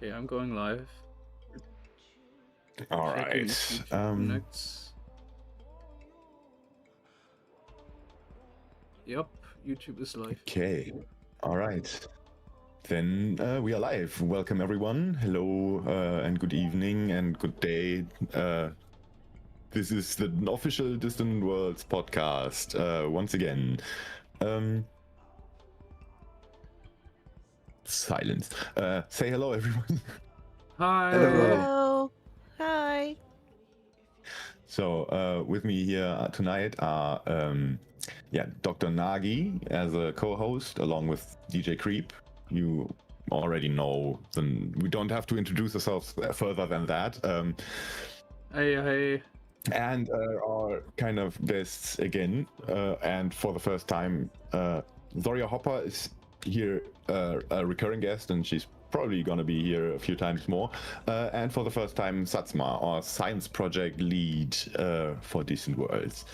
Okay, I'm going live. All Checking right. if YouTube connects. Yep, YouTube is live. Okay. All right. Then we are live. Welcome, everyone. Hello, and good evening, and good day. This is the official Distant Worlds podcast once again. Silence. Say hello, everyone. Hi. Hello. Hi. So with me here tonight are Dr. Nagi as a co-host, along with DJ Creep. You already know, then we don't have to introduce ourselves further than that. Hey. And our kind of guests again, and for the first time, Zorya Hopper is here, a recurring guest, and she's probably going to be here a few times more. And for the first time, Satsuma, our science project lead for Decent Worlds.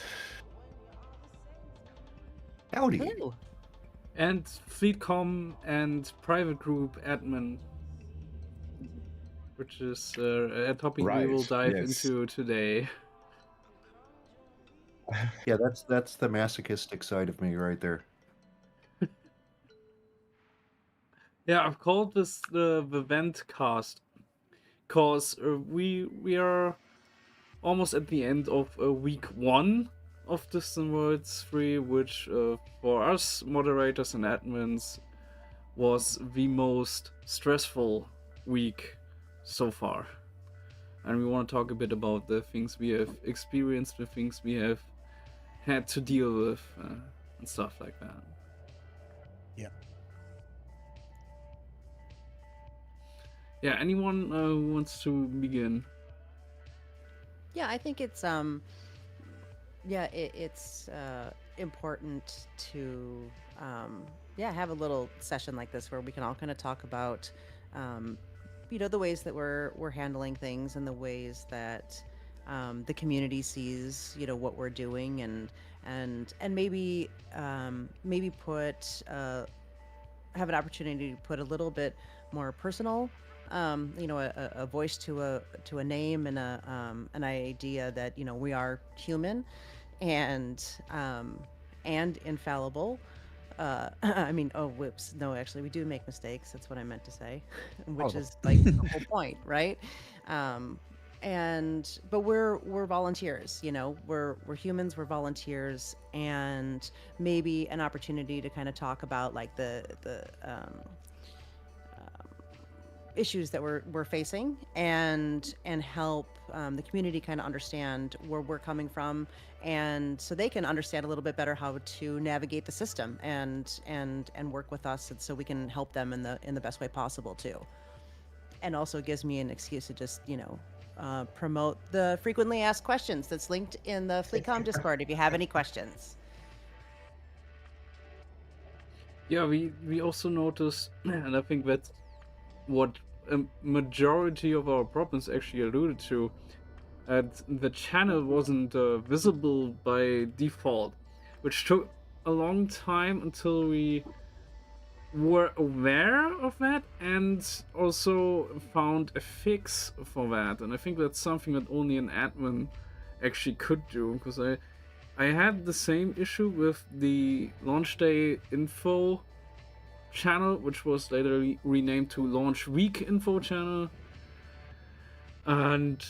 Howdy. Hello. And Fleetcomm and private group admin, which is a topic we will dive into today. Yeah, that's the masochistic side of me right there. Yeah, I've called this the vent cast because we are almost at the end of week 1 of Distant Worlds 3, which for us moderators and admins was the most stressful week so far. And we want to talk a bit about the things we have experienced, the things we have had to deal with, and stuff like that. Yeah, anyone who wants to begin? Yeah, I think it's it's important to have a little session like this where we can all kind of talk about the ways that we're handling things and the ways that the community sees what we're doing and maybe put have an opportunity to put a little bit more personal a voice to a name and an idea that we are human and infallible. No, actually, we do make mistakes. That's what I meant to say, which is like the whole point, right? But we're volunteers, we're humans, we're volunteers, and maybe an opportunity to kind of talk about like the issues that we're facing and help the community kind of understand where we're coming from, and so they can understand a little bit better how to navigate the system and work with us, and so we can help them in the best way possible too. And also gives me an excuse to just promote the frequently asked questions that's linked in the Fleetcomm Discord if you have any questions. Yeah, we also noticed, and I think that's what a majority of our problems actually alluded to, that the channel wasn't visible by default, which took a long time until we were aware of that and also found a fix for that. And I think that's something that only an admin actually could do, because I had the same issue with the launch day info channel, which was later renamed to launch week info channel, and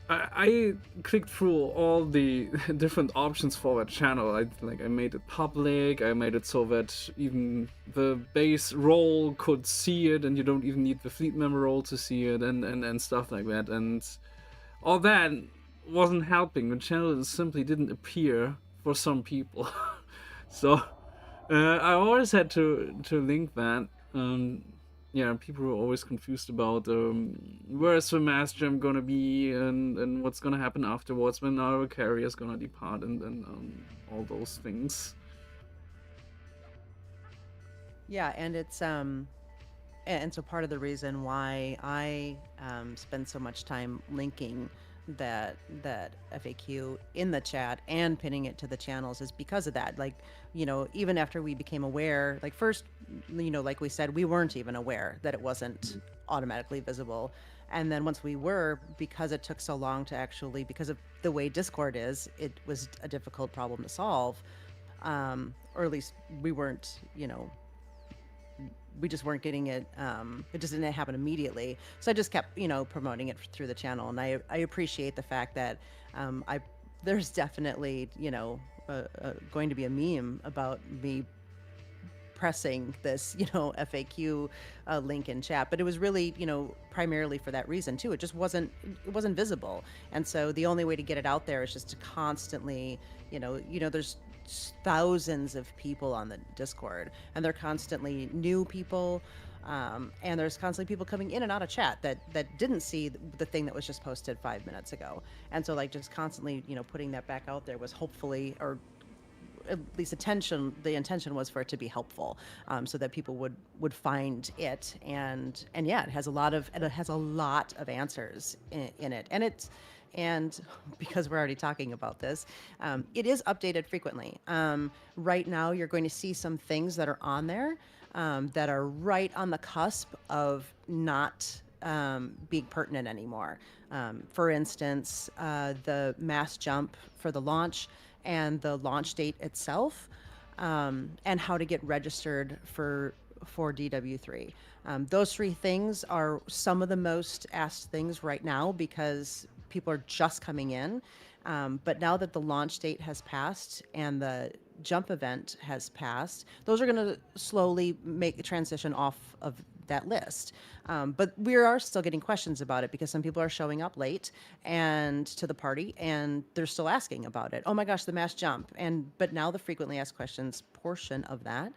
I clicked through all the different options for that channel. I made it public, I made it so that even the base role could see it, and you don't even need the fleet member role to see it, and stuff like that, and all that wasn't helping. The channel simply didn't appear for some people. So I always had to link that. People were always confused about where's the mass gem gonna be and what's gonna happen afterwards when our carrier's gonna depart and all those things. Yeah, and it's and so part of the reason why I spend so much time linking that FAQ in the chat and pinning it to the channels is because of that. Like, even after we became aware, like first, like we said, we weren't even aware that it wasn't automatically visible. And then once we were, because it took so long to actually, because of the way Discord is, it was a difficult problem to solve. Or at least we weren't, we just weren't getting it. It just didn't happen immediately. So I just kept, promoting it through the channel. And I appreciate the fact that there's definitely, going to be a meme about me pressing this, FAQ link in chat, but it was really, primarily for that reason too. It wasn't visible. And so the only way to get it out there is just to constantly, there's thousands of people on the Discord, and they're constantly new people. And there's constantly people coming in and out of chat that didn't see the thing that was just posted 5 minutes ago. And so like just constantly, putting that back out there was hopefully, or at least the intention was for it to be helpful, so that people would find it. And yeah, it has a lot of answers in it. And because we're already talking about this, it is updated frequently. Right now, you're going to see some things that are on there that are right on the cusp of not being pertinent anymore. For instance, the mass jump for the launch and the launch date itself, and how to get registered for DW3. Those three things are some of the most asked things right now because people are just coming in. But now that the launch date has passed and the jump event has passed, those are going to slowly make the transition off of that list. But we are still getting questions about it because some people are showing up late and to the party and they're still asking about it. Oh my gosh, the mass jump. But now the frequently asked questions portion of that,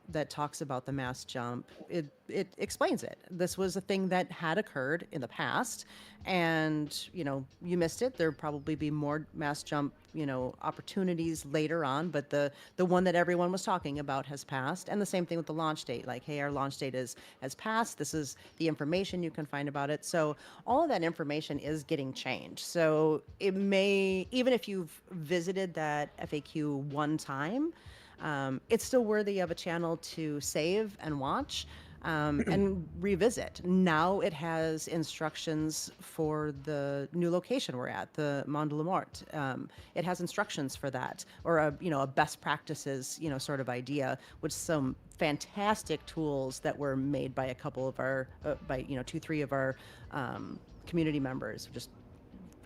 that talks about the mass jump, it explains it. This was a thing that had occurred in the past, and you missed it. There'll probably be more mass jump opportunities later on, but the one that everyone was talking about has passed. And the same thing with the launch date. Like, hey, our launch date has passed. This is the information you can find about it. So all of that information is getting changed. So it may, even if you've visited that FAQ one time, it's still worthy of a channel to save and watch, and revisit. Now it has instructions for the new location we're at, the Mont de la Mort. It has instructions for that, or a best practices, sort of idea, with some fantastic tools that were made by a couple of our, by 2-3 of our community members, just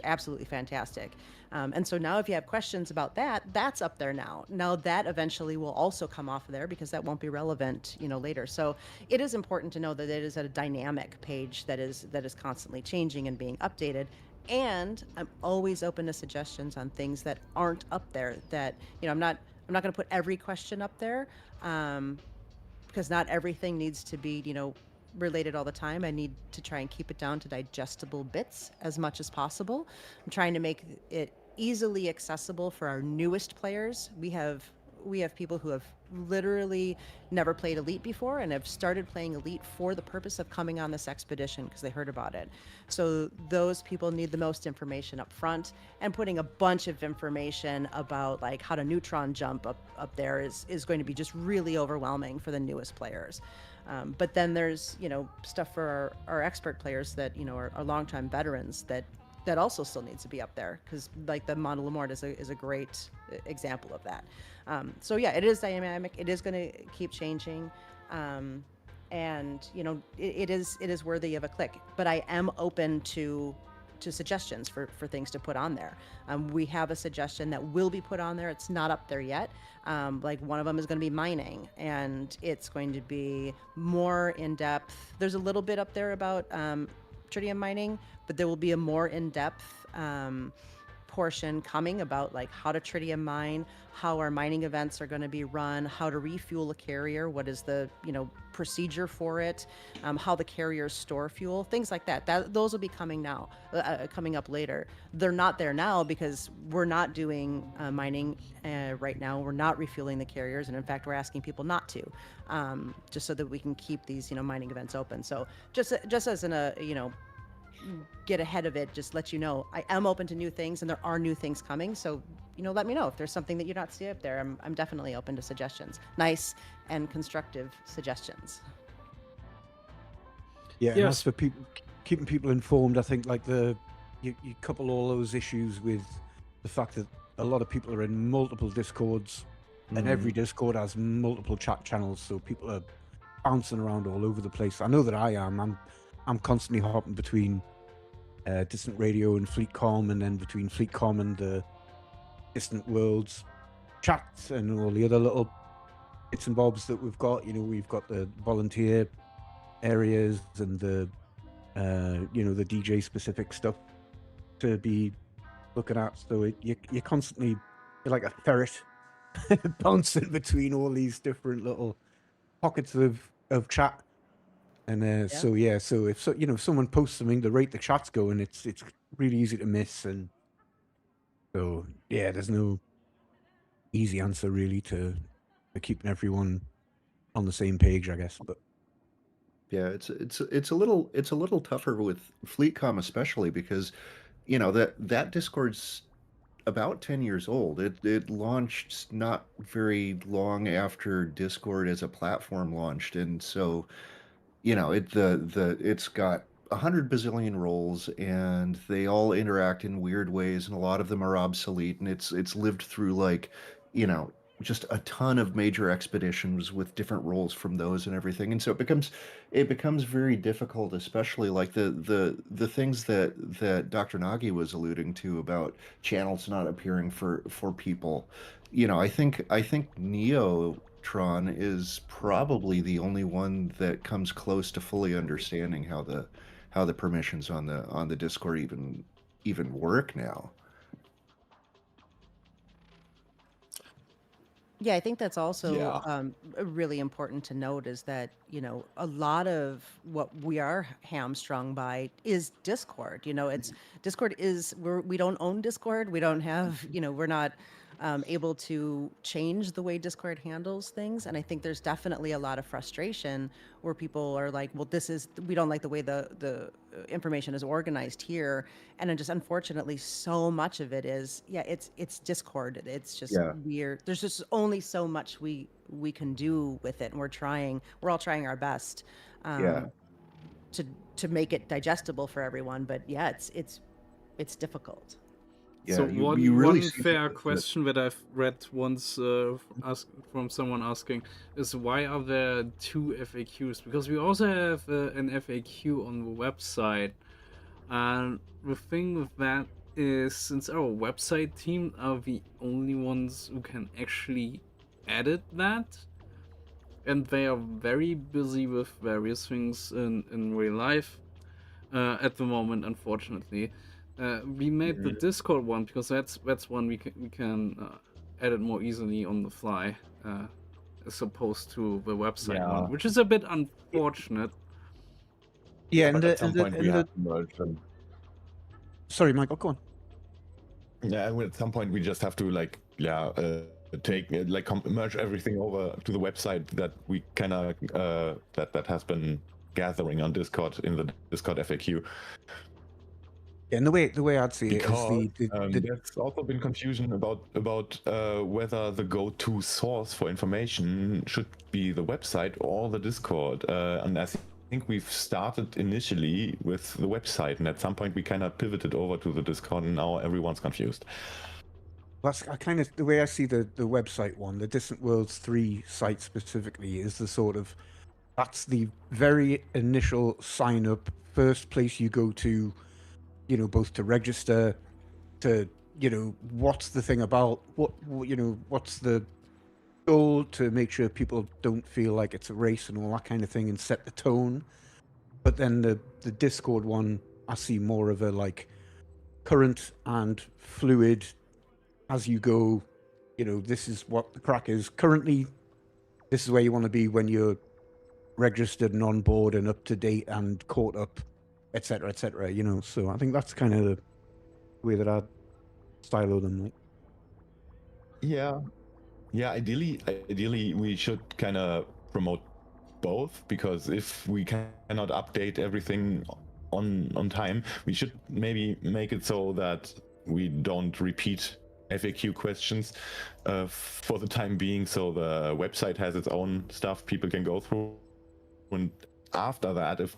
absolutely fantastic. And so now if you have questions about that, that's up there now. Now that eventually will also come off of there because that won't be relevant, later. So it is important to know that it is a dynamic page that is constantly changing and being updated. And I'm always open to suggestions on things that aren't up there that, I'm not going to put every question up there, because not everything needs to be, related all the time. I need to try and keep it down to digestible bits as much as possible. I'm trying to make it easily accessible for our newest players. We have people who have literally never played Elite before and have started playing Elite for the purpose of coming on this expedition because they heard about it. So those people need the most information up front, and putting a bunch of information about like how to neutron jump up there is going to be just really overwhelming for the newest players. But then there's, stuff for our expert players that, are longtime veterans that also still needs to be up there, because like the Mont de la Mort is a great example of that. So yeah, it is dynamic. It is going to keep changing. And, it is worthy of a click. But I am open to suggestions for things to put on there. We have a suggestion that will be put on there. It's not up there yet. Like one of them is going to be mining, and it's going to be more in depth. There's a little bit up there about tritium mining, but there will be a more in-depth portion coming about like how to tritium mine, how our mining events are going to be run, how to refuel a carrier, what is the procedure for it, how the carriers store fuel, things like that. Those will be coming now, coming up later. They're not there now because we're not doing mining right now. We're not refueling the carriers, and in fact, we're asking people not to, just so that we can keep these mining events open. So just as in a get ahead of it, just let you know I am open to new things, and there are new things coming. So, let me know if there's something that you not see up there. I'm definitely open to suggestions, nice and constructive suggestions. Yeah, and as Yes. for people keeping people informed, I think like you couple all those issues with the fact that a lot of people are in multiple Discords, and every Discord has multiple chat channels, so people are bouncing around all over the place. I know that I am. I'm constantly hopping between Distant Radio and Fleetcomm, and then between Fleetcomm and the Distant Worlds chats and all the other little bits and bobs that we've got. We've got the volunteer areas and the the DJ specific stuff to be looking at. So you're constantly, you're like a ferret bouncing between all these different little pockets of chat. And so if someone posts something, the rate the chat's going, it's really easy to miss. And so there's no easy answer really to keeping everyone on the same page, I guess. But Yeah, it's a little tougher with Fleetcom, especially because that Discord's about 10 years old. It launched not very long after Discord as a platform launched, and so it's got 100 bazillion roles, and they all interact in weird ways, and a lot of them are obsolete, and it's lived through you know just a ton of major expeditions with different roles from those and everything, and so it becomes very difficult, especially like the things that Dr. Nagi was alluding to about channels not appearing for people. I think Neotron is probably the only one that comes close to fully understanding how the permissions on the Discord even work now. Yeah, I think that's also Yeah. really important to note is that, a lot of what we are hamstrung by is Discord. It's Discord we don't own Discord. We don't have, we're not able to change the way Discord handles things. And I think there's definitely a lot of frustration where people are like, well, we don't like the way the information is organized here. And then just unfortunately, so much of it is, it's Discord. It's just Yeah, weird. There's just only so much we can do with it. And we're all trying our best yeah, um, to make it digestible for everyone. But yeah, it's difficult. So yeah. You really one see fair things that question that I've read once from someone asking is, why are there two FAQs? Because we also have an FAQ on the website, and the thing with that is, since our website team are the only ones who can actually edit that, and they are very busy with various things in real life at the moment, unfortunately. We made the Discord one because that's one we can edit more easily on the fly, as opposed to the website one, Yeah. which is a bit unfortunate. yeah, But at some point we have to merge them. sorry, Michael, go on. Yeah, and at some point we just have to merge everything over to the website that we kind of that has been gathering on Discord in the Discord FAQ. And the way I'd see it is Because the there's also been confusion about whether the go-to source for information should be the website or the Discord. And I think we've started initially with the website, and at some point we kind of pivoted over to the Discord, and now everyone's confused. that's the way I see the website one, the Distant Worlds 3 site specifically, is that's the very initial sign up, first place you go to, both to register, to what's the thing about, what's the goal, to make sure people don't feel like it's a race and all that kind of thing, and set the tone. But then the Discord one, I see more of a current and fluid as you go. This is what the crack is currently. This is where you want to be when you're registered and on board and up to date and caught up, etc., etc. So I think that's kind of the way that I'd style them. Yeah. Ideally, we should kind of promote both, because if we cannot update everything on time. We should maybe make it so that we don't repeat FAQ questions for the time being, so the website has its own stuff people can go through, and after that, if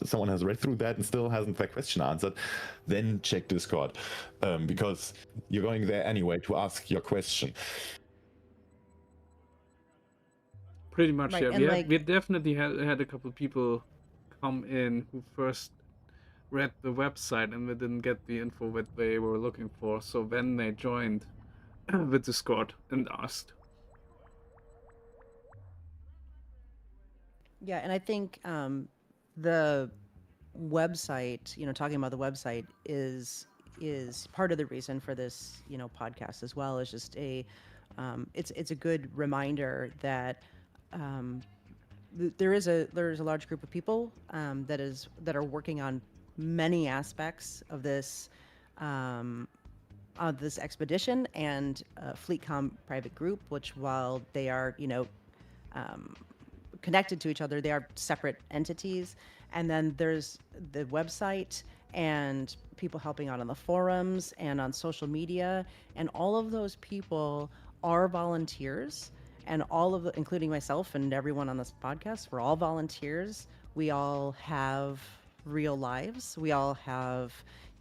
someone has read through that and still hasn't their question answered, then check Discord, because you're going there anyway to ask your question. Pretty much, Right, yeah. and We definitely had a couple people come in who first read the website and they didn't get the info that they were looking for. So then they joined the Discord and asked. Yeah, and I think the website, talking about the website is part of the reason for this, podcast as well. Is just it's a good reminder that there's a large group of people that are working on many aspects of this expedition and Fleetcomm private group, which while they are connected to each other, they are separate entities. And then there's the website and people helping out on the forums and on social media, and all of those people are volunteers, and including myself and everyone on this podcast, we're all volunteers. We all have real lives. We all have,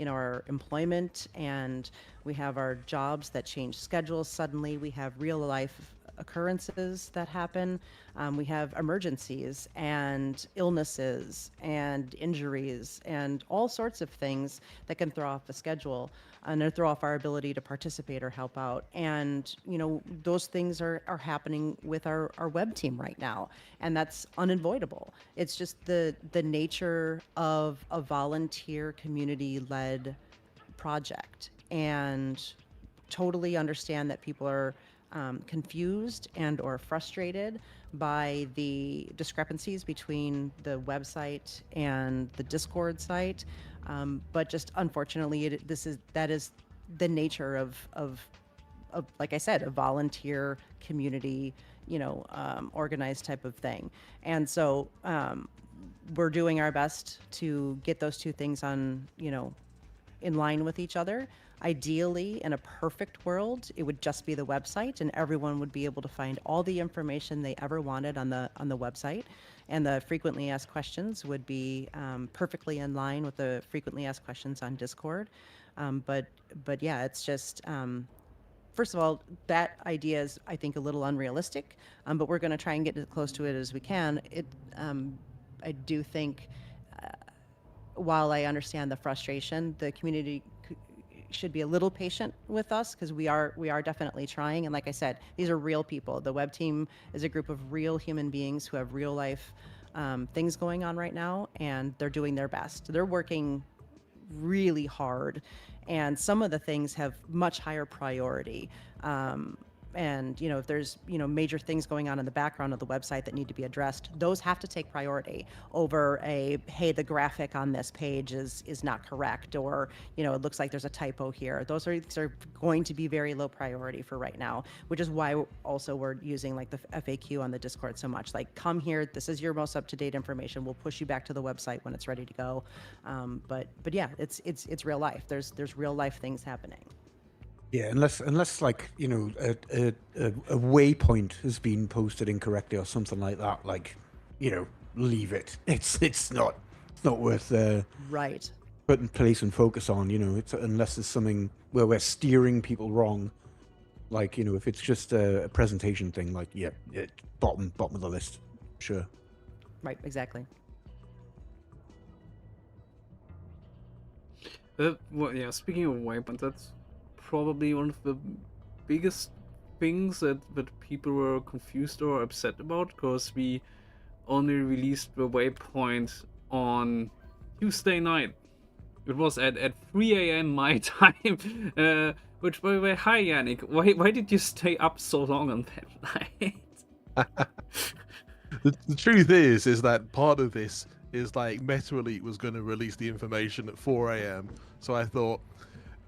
our employment, and we have our jobs that change schedules suddenly. We have real life occurrences that happen. We have emergencies and illnesses and injuries and all sorts of things that can throw off the schedule and throw off our ability to participate or help out. And, those things are happening with our web team right now. And that's unavoidable. It's just the nature of a volunteer community-led project. And totally understand that people are confused and or frustrated by the discrepancies between the website and the Discord site, but just unfortunately, that is the nature of like I said, a volunteer community, organized type of thing, and so we're doing our best to get those two things on, in line with each other. Ideally, in a perfect world, it would just be the website, and everyone would be able to find all the information they ever wanted on the website, and the frequently asked questions would be perfectly in line with the frequently asked questions on Discord. But yeah, it's just first of all, that idea is, I think, a little unrealistic. But we're going to try and get as close to it as we can. I do think, while I understand the frustration, the community should be a little patient with us, because we are definitely trying. And like I said, these are real people. The web team is a group of real human beings who have real life things going on right now, and they're doing their best. They're working really hard, and some of the things have much higher priority. And if there's major things going on in the background of the website that need to be addressed, those have to take priority over hey, the graphic on this page is not correct, or it looks like there's a typo here. Those are going to be very low priority for right now, which is why also we're using like the FAQ on the Discord so much. Like, come here, this is your most up-to-date information. We'll push you back to the website when it's ready to go. But yeah, it's real life. There's real life things happening. Yeah, unless like a waypoint has been posted incorrectly or something like that, like leave it. It's not worth Right. putting place and focus on. It's unless there's something where we're steering people wrong. Like if it's just a presentation thing, like bottom of the list, sure. Right. Exactly. Well, yeah. Speaking of waypoint, that's probably one of the biggest things that people were confused or upset about, because we only released the waypoint on Tuesday night. It was at 3 a.m. my time. Which, by the way, hi Yannick. Why did you stay up so long on that night? The truth is that part of this is like Meta Elite was going to release the information at 4 a.m. So I thought,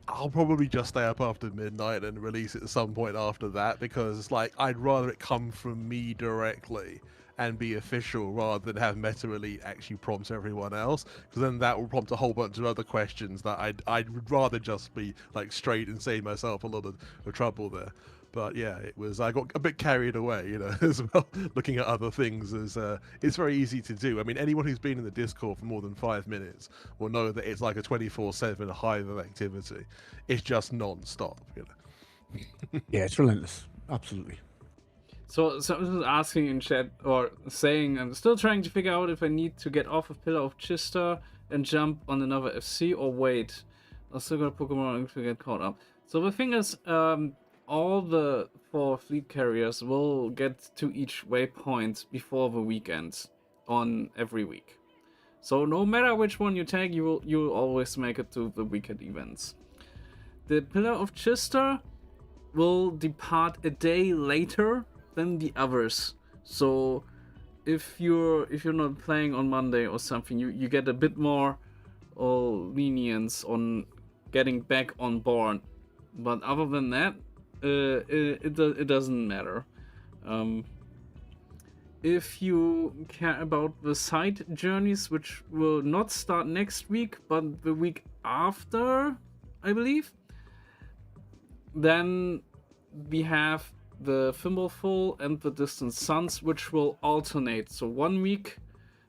I'll probably just stay up after midnight and release it at some point after that, because like I'd rather it come from me directly. and be official rather than have Meta Elite actually prompt everyone else, because then that will prompt a whole bunch of other questions that I'd rather just be like straight and save myself a lot of trouble there. But yeah, I got a bit carried away, you know, as well, looking at other things. It's very easy to do. I mean, anyone who's been in the Discord for more than 5 minutes will know that it's like a 24/7 hive of activity. It's just non-stop, you know. Yeah, it's relentless. Absolutely. So someone was asking in chat, or saying, I'm still trying to figure out if I need to get off of Pillar of Chista and jump on another FC or wait. I'm still got Pokemon to get caught up. So the thing is, all the 4 fleet carriers will get to each waypoint before the weekend on every week. So no matter which one you take, you'll always make it to the weekend events. The Pillar of Chista will depart a day later than the others. So if you're not playing on Monday or something, you get a bit more lenience on getting back on board. But other than that, it doesn't matter. If you care about the side journeys, which will not start next week, but the week after, I believe, then we have the Thimbleful and the Distant Suns, which will alternate. So 1 week,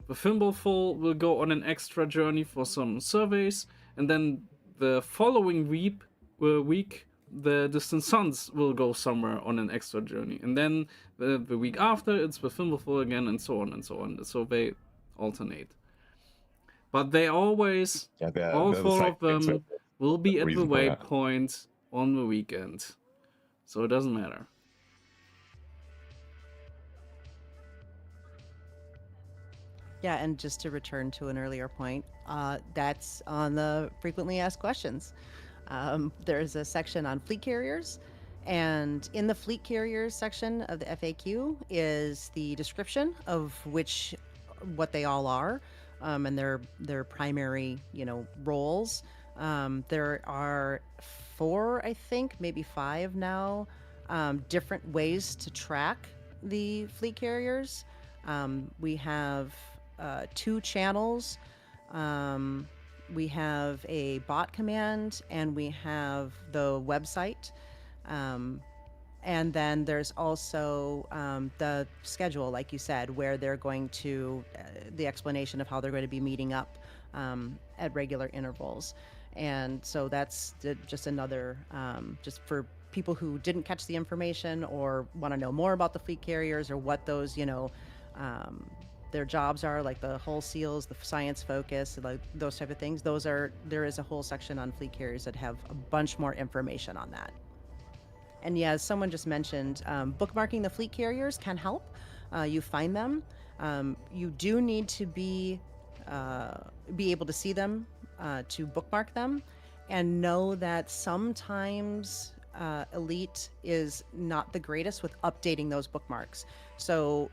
the Thimbleful will go on an extra journey for some surveys, and then the following week, the Distant Suns will go somewhere on an extra journey, and then the week after it's the Thimbleful again, and so on and so on. So they alternate, but they always, all 4 of them will be at the waypoint on the weekend, so it doesn't matter. Yeah, and just to return to an earlier point, that's on the frequently asked questions. There's a section on fleet carriers, and in the fleet carriers section of the FAQ is the description of what they all are, and their primary, roles. There are 4, I think, maybe 5 now, different ways to track the fleet carriers. We have 2 channels. We have a bot command, and we have the website. And then there's also the schedule, like you said, where they're going to, the explanation of how they're going to be meeting up at regular intervals. And so that's just another, just for people who didn't catch the information or want to know more about the fleet carriers or what those, their jobs are, like the hull seals, the science focus, like those type of things. There is a whole section on fleet carriers that have a bunch more information on that. And yeah, as someone just mentioned, bookmarking the fleet carriers can help you find them. You do need to be able to see them to bookmark them, and know that sometimes Elite is not the greatest with updating those bookmarks. So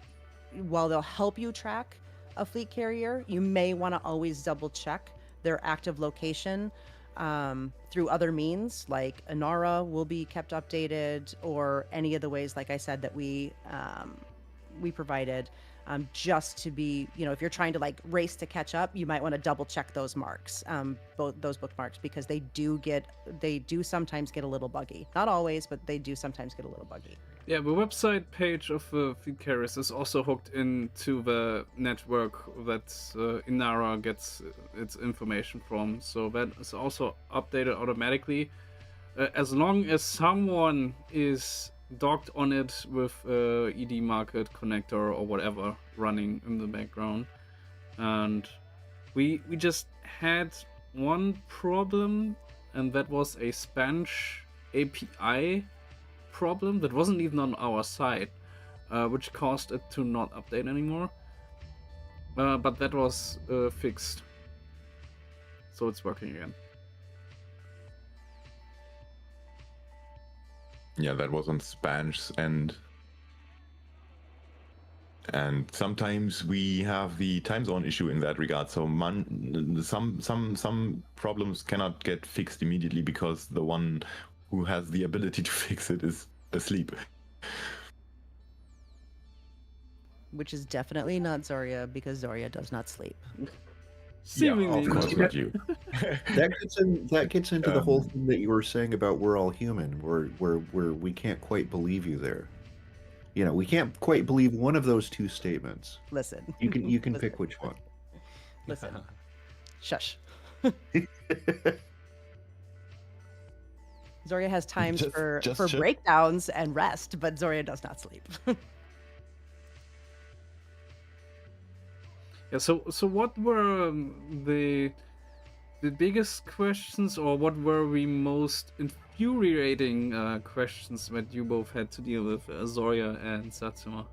while they'll help you track a fleet carrier, you may want to always double check their active location through other means, like Inara will be kept updated, or any of the ways, like I said, that we provided, just to be, if you're trying to like race to catch up, you might want to double check those marks, both those bookmarks, because they do sometimes get a little buggy. Not always, but they do sometimes get a little buggy. Yeah, the website page of the fleet carriers is also hooked into the network that Inara gets its information from, so that is also updated automatically. As long as someone is docked on it with ED Market connector or whatever running in the background. And we just had one problem, and that was a Spanish API problem that wasn't even on our side, which caused it to not update anymore. But that was fixed, so it's working again. Yeah, that was on Spanish end. And sometimes we have the time zone issue in that regard. So some problems cannot get fixed immediately because the one who has the ability to fix it is asleep. which is definitely not Zorya because Zorya does not sleep. Seemingly. of course not you. That gets into the whole Um, thing that you were saying about we're all human, where we can't quite believe you there. You know, we can't quite believe one of those two statements. Listen. You can Listen. pick which one. Listen. Shush. Zorya has times for just shut- breakdowns and rest, but Zorya does not sleep. Yeah. So what were the biggest questions, or what were the most infuriating questions that you both had to deal with, Zorya and Satsuma?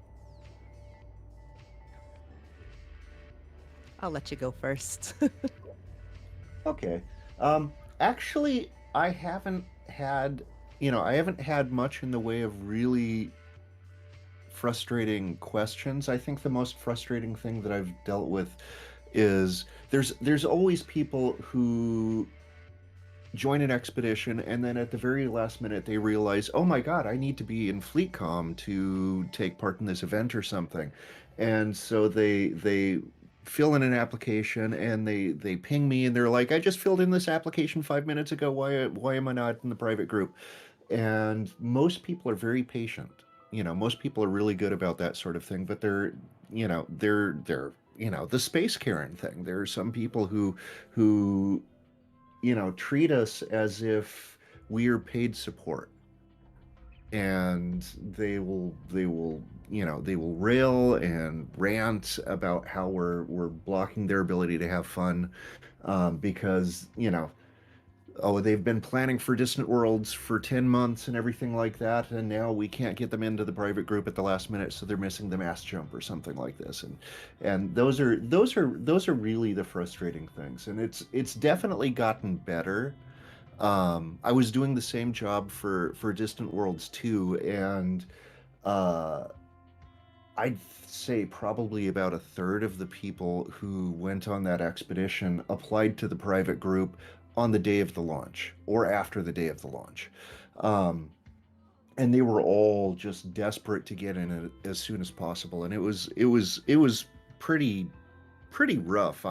I'll let you go first. Okay. Actually, I haven't had, I haven't had much in the way of really frustrating questions. I think the most frustrating thing that I've dealt with is there's always people who join an expedition and then at the very last minute they realize, oh my god, I need to be in Fleetcomm to take part in this event or something. And so they fill in an application and they ping me and they're like, I just filled in this application 5 minutes ago. Why am I not in the private group? And most people are very patient. Most people are really good about that sort of thing, but they're the space Karen thing. There are some people who treat us as if we are paid support, and they will rail and rant about how we're blocking their ability to have fun, because oh, they've been planning for Distant Worlds for 10 months and everything like that, and now we can't get them into the private group at the last minute, so they're missing the mass jump or something like this. And those are really the frustrating things. And it's definitely gotten better. I was doing the same job for Distant Worlds too, and uh, I'd say probably about a third of the people who went on that expedition applied to the private group on the day of the launch or after the day of the launch. Um, and they were all just desperate to get in it as soon as possible. And it was pretty rough.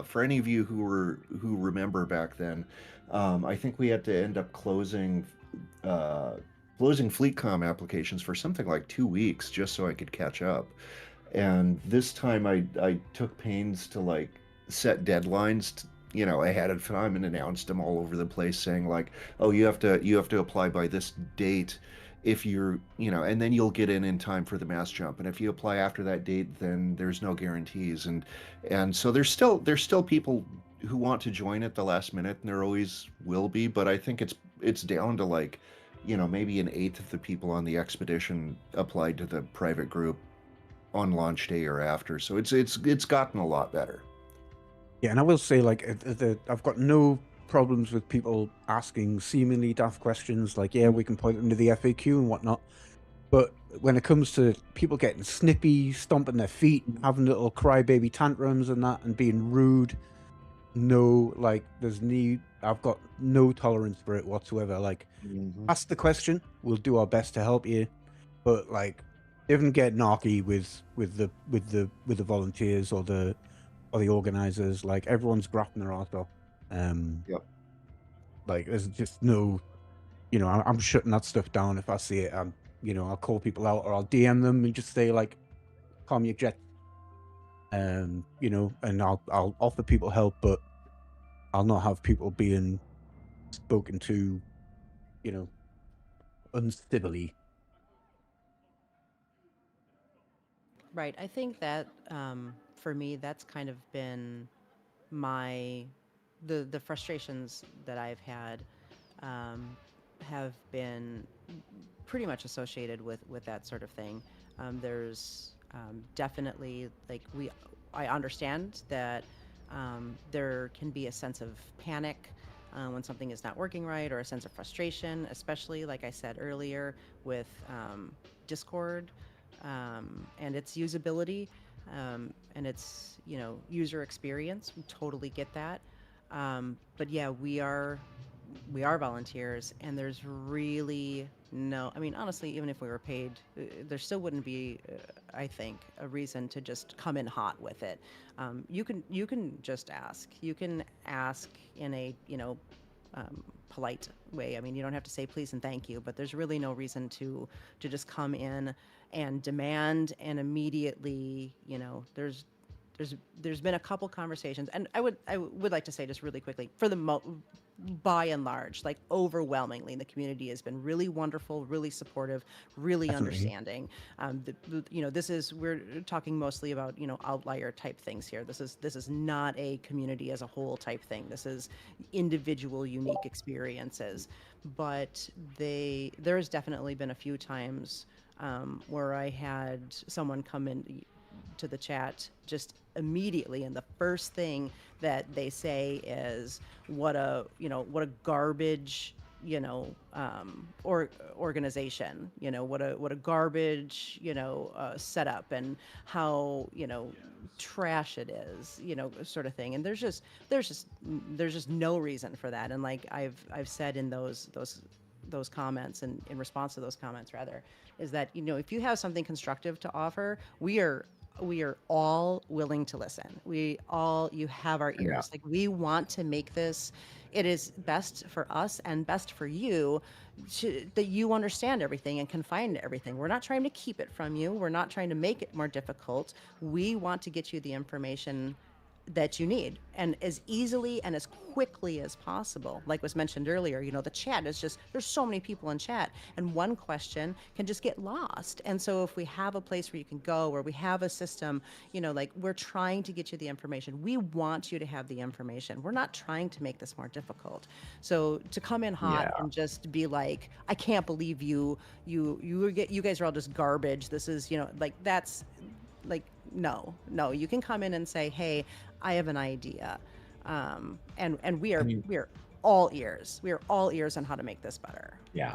For any of you who remember back then, I think we had to end up uh, closing Fleetcomm applications for something like 2 weeks just so I could catch up. And this time I took pains to like set deadlines, ahead of time, and announced them all over the place, saying like, oh, you have to apply by this date if and then you'll get in time for the mass jump. And if you apply after that date, then there's no guarantees. And so there's still people who want to join at the last minute, and there always will be. But I think it's down to like, maybe an eighth of the people on the expedition applied to the private group on launch day or after. So it's gotten a lot better. Yeah, and I will say, like, I've got no problems with people asking seemingly daft questions, like, yeah, we can point them to the FAQ and whatnot. But when it comes to people getting snippy, stomping their feet, having little crybaby tantrums and that, and being rude, no, like, I've got no tolerance for it whatsoever. Like, ask the question, we'll do our best to help you, but like, don't get narky with the volunteers or the organizers. Like, everyone's grafting their ass off. Yep. Like, there's just no, I'm shutting that stuff down if I see it. I'll call people out or I'll DM them and just say like, calm your jet. And I'll offer people help, but I'll not have people being spoken to, uncivilly. Right. I think that for me, that's kind of been the frustrations that I've had have been pretty much associated with that sort of thing. There's definitely like I understand that there can be a sense of panic when something is not working right, or a sense of frustration, especially like I said earlier with Discord and its usability and its user experience. We totally get that. But yeah, we are we are volunteers, and there's really no, I mean, honestly, even if we were paid, there still wouldn't be, I think, a reason to just come in hot with it. You can just ask. You can ask in a, polite way. I mean, you don't have to say please and thank you, but there's really no reason to just come in and demand and immediately, there's been a couple conversations, and I would like to say just really quickly, for the by and large, like overwhelmingly, the community has been really wonderful, really supportive, really Definitely. understanding. This is, we're talking mostly about outlier type things here. This is not a community as a whole type thing. This is individual, unique experiences. But there's definitely been a few times where I had someone come in to the chat just immediately, and the first thing that they say is what a garbage organization, what a garbage setup, and how trash it is, sort of thing. And there's just no reason for that. And like I've said in those comments, and in response to those comments rather, is that if you have something constructive to offer, we are all willing to listen. You have our ears. Like, we want to make this, it is best for us and best for you that you understand everything and can find everything. We're not trying to keep it from you. We're not trying to make it more difficult. We want to get you the information that you need, and as easily and as quickly as possible. Like was mentioned earlier, the chat is just, there's so many people in chat, and one question can just get lost. And so if we have a place where you can go, where we have a system, like, we're trying to get you the information. We want you to have the information. We're not trying to make this more difficult. So to come in hot and just be like, I can't believe you guys are all just garbage. This is, like, that's like, no, you can come in and say, hey, I have an idea. And we are all ears. We are all ears on how to make this better. Yeah.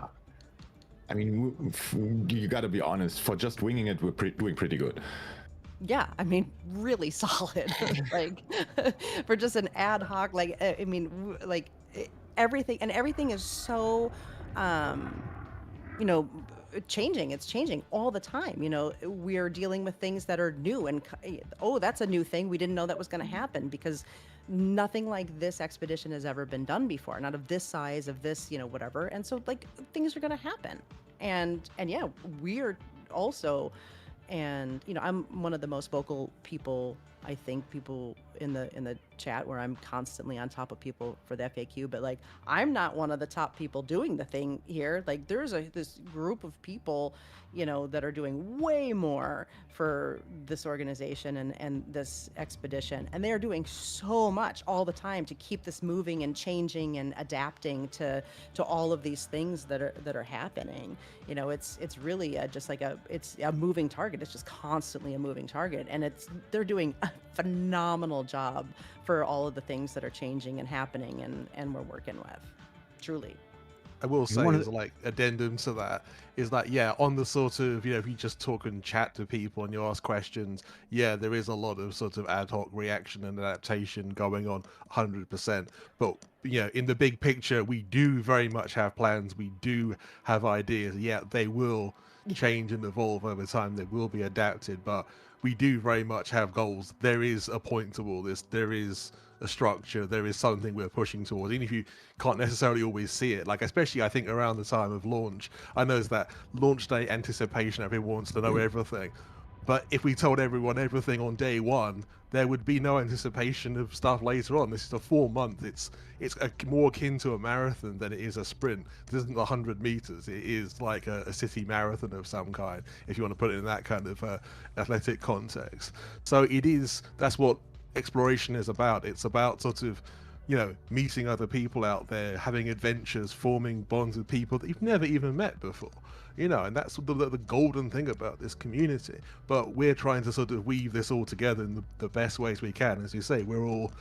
I mean, you got to be honest. For just winging it, we're doing pretty good. Yeah, I mean, really solid. Like, for just an ad hoc, like, I mean, like, everything is so, changing. It's changing all the time. We're dealing with things that are new, and oh, that's a new thing. We didn't know that was going to happen, because nothing like this expedition has ever been done before, not of this size, of this, whatever. And so, like, things are going to happen. And yeah, we're also, and I'm one of the most vocal people, I think, people in the chat, where I'm constantly on top of people for the FAQ, but like, I'm not one of the top people doing the thing here. Like, there's this group of people, that are doing way more for this organization and this expedition, and they are doing so much all the time to keep this moving and changing and adapting to all of these things that are happening. It's really just like it's a moving target. It's just constantly a moving target, and they're doing a phenomenal job for all of the things that are changing and happening, and we're working with. Truly. I will say, as like addendum to that, is that, yeah, on the sort of, if you just talk and chat to people and you ask questions, yeah, there is a lot of sort of ad hoc reaction and adaptation going on, 100%. But, in the big picture, we do very much have plans. We do have ideas. Yeah, they will change and evolve over time. They will be adapted, but we do very much have goals. There is a point to all this. There is a structure. There is something we're pushing towards, even if you can't necessarily always see it. Like, especially I think around the time of launch, I know it's that launch day anticipation. Everyone wants to know everything, but if we told everyone everything on day one, there would be no anticipation of stuff later on. This is a 4-month. It's more akin to a marathon than it is a sprint. This isn't 100 meters. It is like a city marathon of some kind, if you want to put it in that kind of athletic context. So that's what exploration is about. It's about sort of, meeting other people out there, having adventures, forming bonds with people that you've never even met before. And that's the golden thing about this community. But we're trying to sort of weave this all together in the best ways we can. As you say, we're all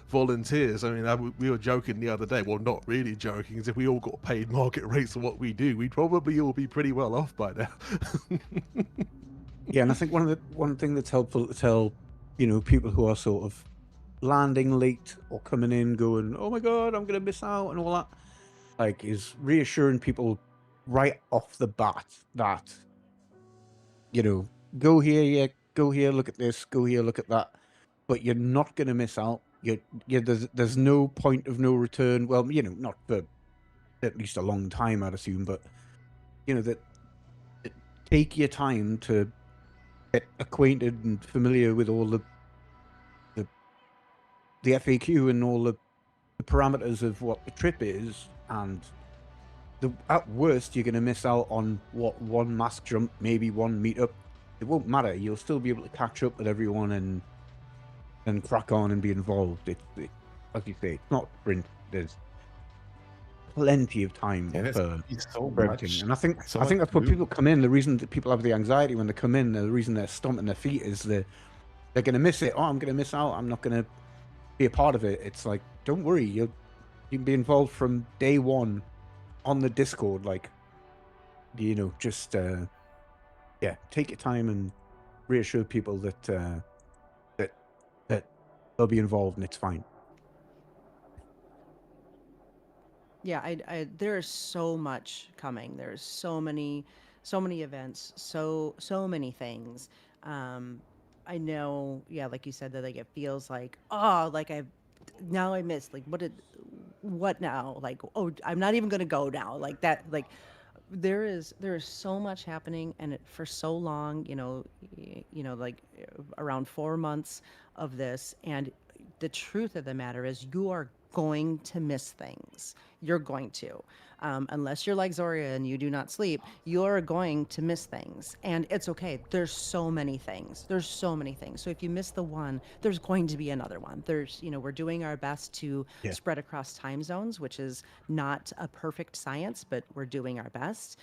volunteers. I mean, we were joking the other day, well, not really joking, is if we all got paid market rates for what we do, we'd probably all be pretty well off by now. Yeah, and I think one thing that's helpful to tell, people who are sort of landing late or coming in going, oh my god, I'm going to miss out and all that, like, is reassuring people right off the bat that, you know, go here, yeah, go here, look at this, go here, look at that, but you're not going to miss out. There's no point of no return. Well, you know, not for at least a long time, I'd assume, but you know that take your time to get acquainted and familiar with all the FAQ and all the parameters of what the trip is, and at worst you're going to miss out on one mask jump, maybe one meetup. It won't matter. You'll still be able to catch up with everyone and crack on and be involved. As you say, it's not sprint. There's plenty of time Yeah, there's for so everything. much. And I think so that's much where to do. people come in. The reason that people have the anxiety when they come in, the reason they're stomping their feet is they're going to miss it. Oh, I'm going to miss out. I'm not going to be a part of it. It's like, don't worry. You can be involved from day one on the Discord. Like, you know, just yeah, take your time and reassure people that that they'll be involved and it's fine. Yeah, there's so much coming. There's so many events, so many things. I know, yeah, like you said, that like it feels like, oh, like I missed, like what now? Like, oh, I'm not even gonna go now. Like that, like there is so much happening, and for so long, like around 4 months of this, and the truth of the matter is you are going to miss things. You're going to, unless you're like Zorya and you do not sleep, you're going to miss things, and it's okay. There's so many things. So if you miss the one, there's going to be another one. We're doing our best to spread across time zones, which is not a perfect science, but we're doing our best.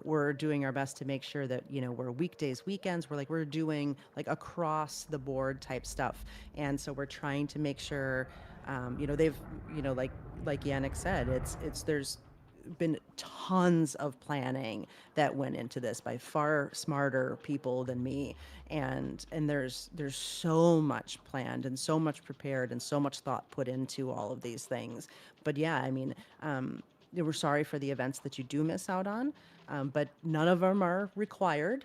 We're doing our best to make sure that, we're weekdays, weekends, we're doing like across the board type stuff. And so we're trying to make sure, they've, like Yannick said, there's been tons of planning that went into this by far smarter people than me, and there's so much planned and so much prepared and so much thought put into all of these things. But yeah, I mean, we're sorry for the events that you do miss out on, but none of them are required.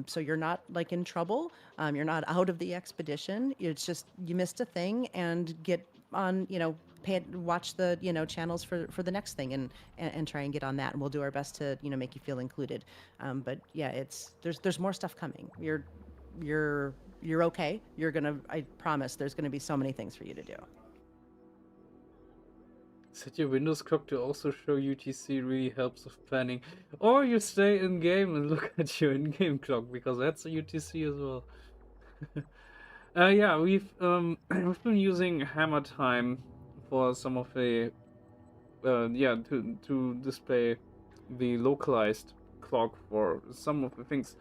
So you're not like in trouble. You're not out of the expedition. It's just you missed a thing, and get on, watch the channels for the next thing, and try and get on that, and we'll do our best to make you feel included. But yeah, there's more stuff coming. You're okay. I promise there's gonna be so many things for you to do. Set your Windows clock to also show UTC really helps with planning. Or you stay in game and look at your in-game clock, because that's a UTC as well. Yeah, we've been using Hammer Time for some of the to display the localized clock for some of the things,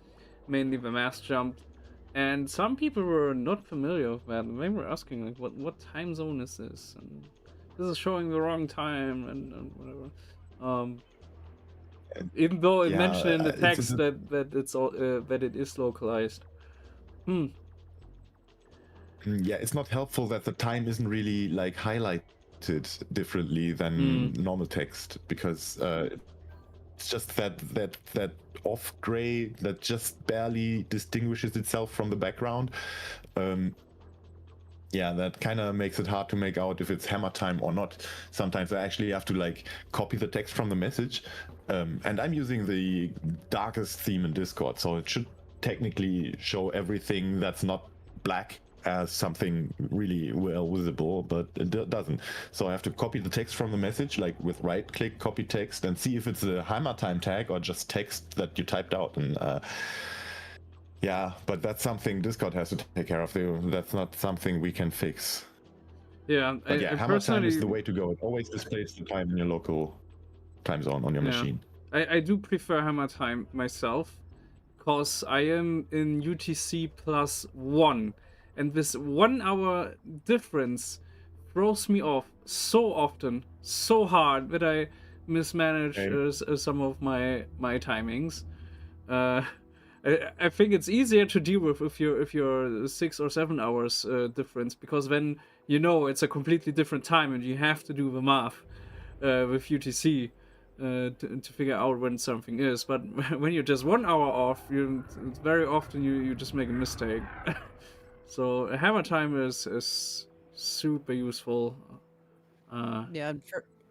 mainly the mass jump. And some people were not familiar with that. They were asking like, what time zone is this? And this is showing the wrong time and whatever. Even though it mentioned in the text that it's all that it is localized. Yeah, it's not helpful that the time isn't really like highlighted differently than normal text, because it's just that off gray that just barely distinguishes itself from the background. Yeah, that kind of makes it hard to make out if it's hammer time or not. Sometimes I actually have to like copy the text from the message, and I'm using the darkest theme in Discord, so it should technically show everything that's not black as something really well visible, but it doesn't. So I have to copy the text from the message, like with right click, copy text, and see if it's a hammer time tag or just text that you typed out. And yeah, but that's something Discord has to take care of. That's not something we can fix. Yeah, but yeah, hammer time is the way to go. It always displays the time in your local time zone on your machine. I do prefer hammer time myself, because I am in UTC +1, and this 1 hour difference throws me off so often, so hard, that I mismanage some of my timings. I think it's easier to deal with if you're 6 or 7 hours difference, because then it's a completely different time and you have to do the math. with UTC to figure out when something is. But when you're just 1 hour off, very often you just make a mistake. So hammer time is super useful. Yeah,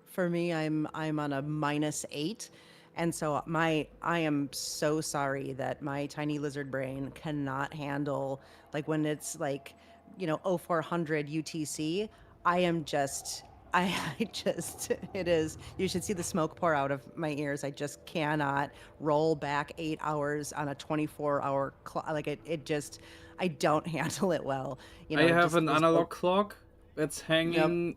for me, I'm on a -8, and so I am so sorry that my tiny lizard brain cannot handle like when it's like 0400 UTC. I am just I just it is you should see the smoke pour out of my ears. I just cannot roll back 8 hours on a 24-hour clock. Like it just I don't handle it well. I have just an those analog clock that's Yep. hanging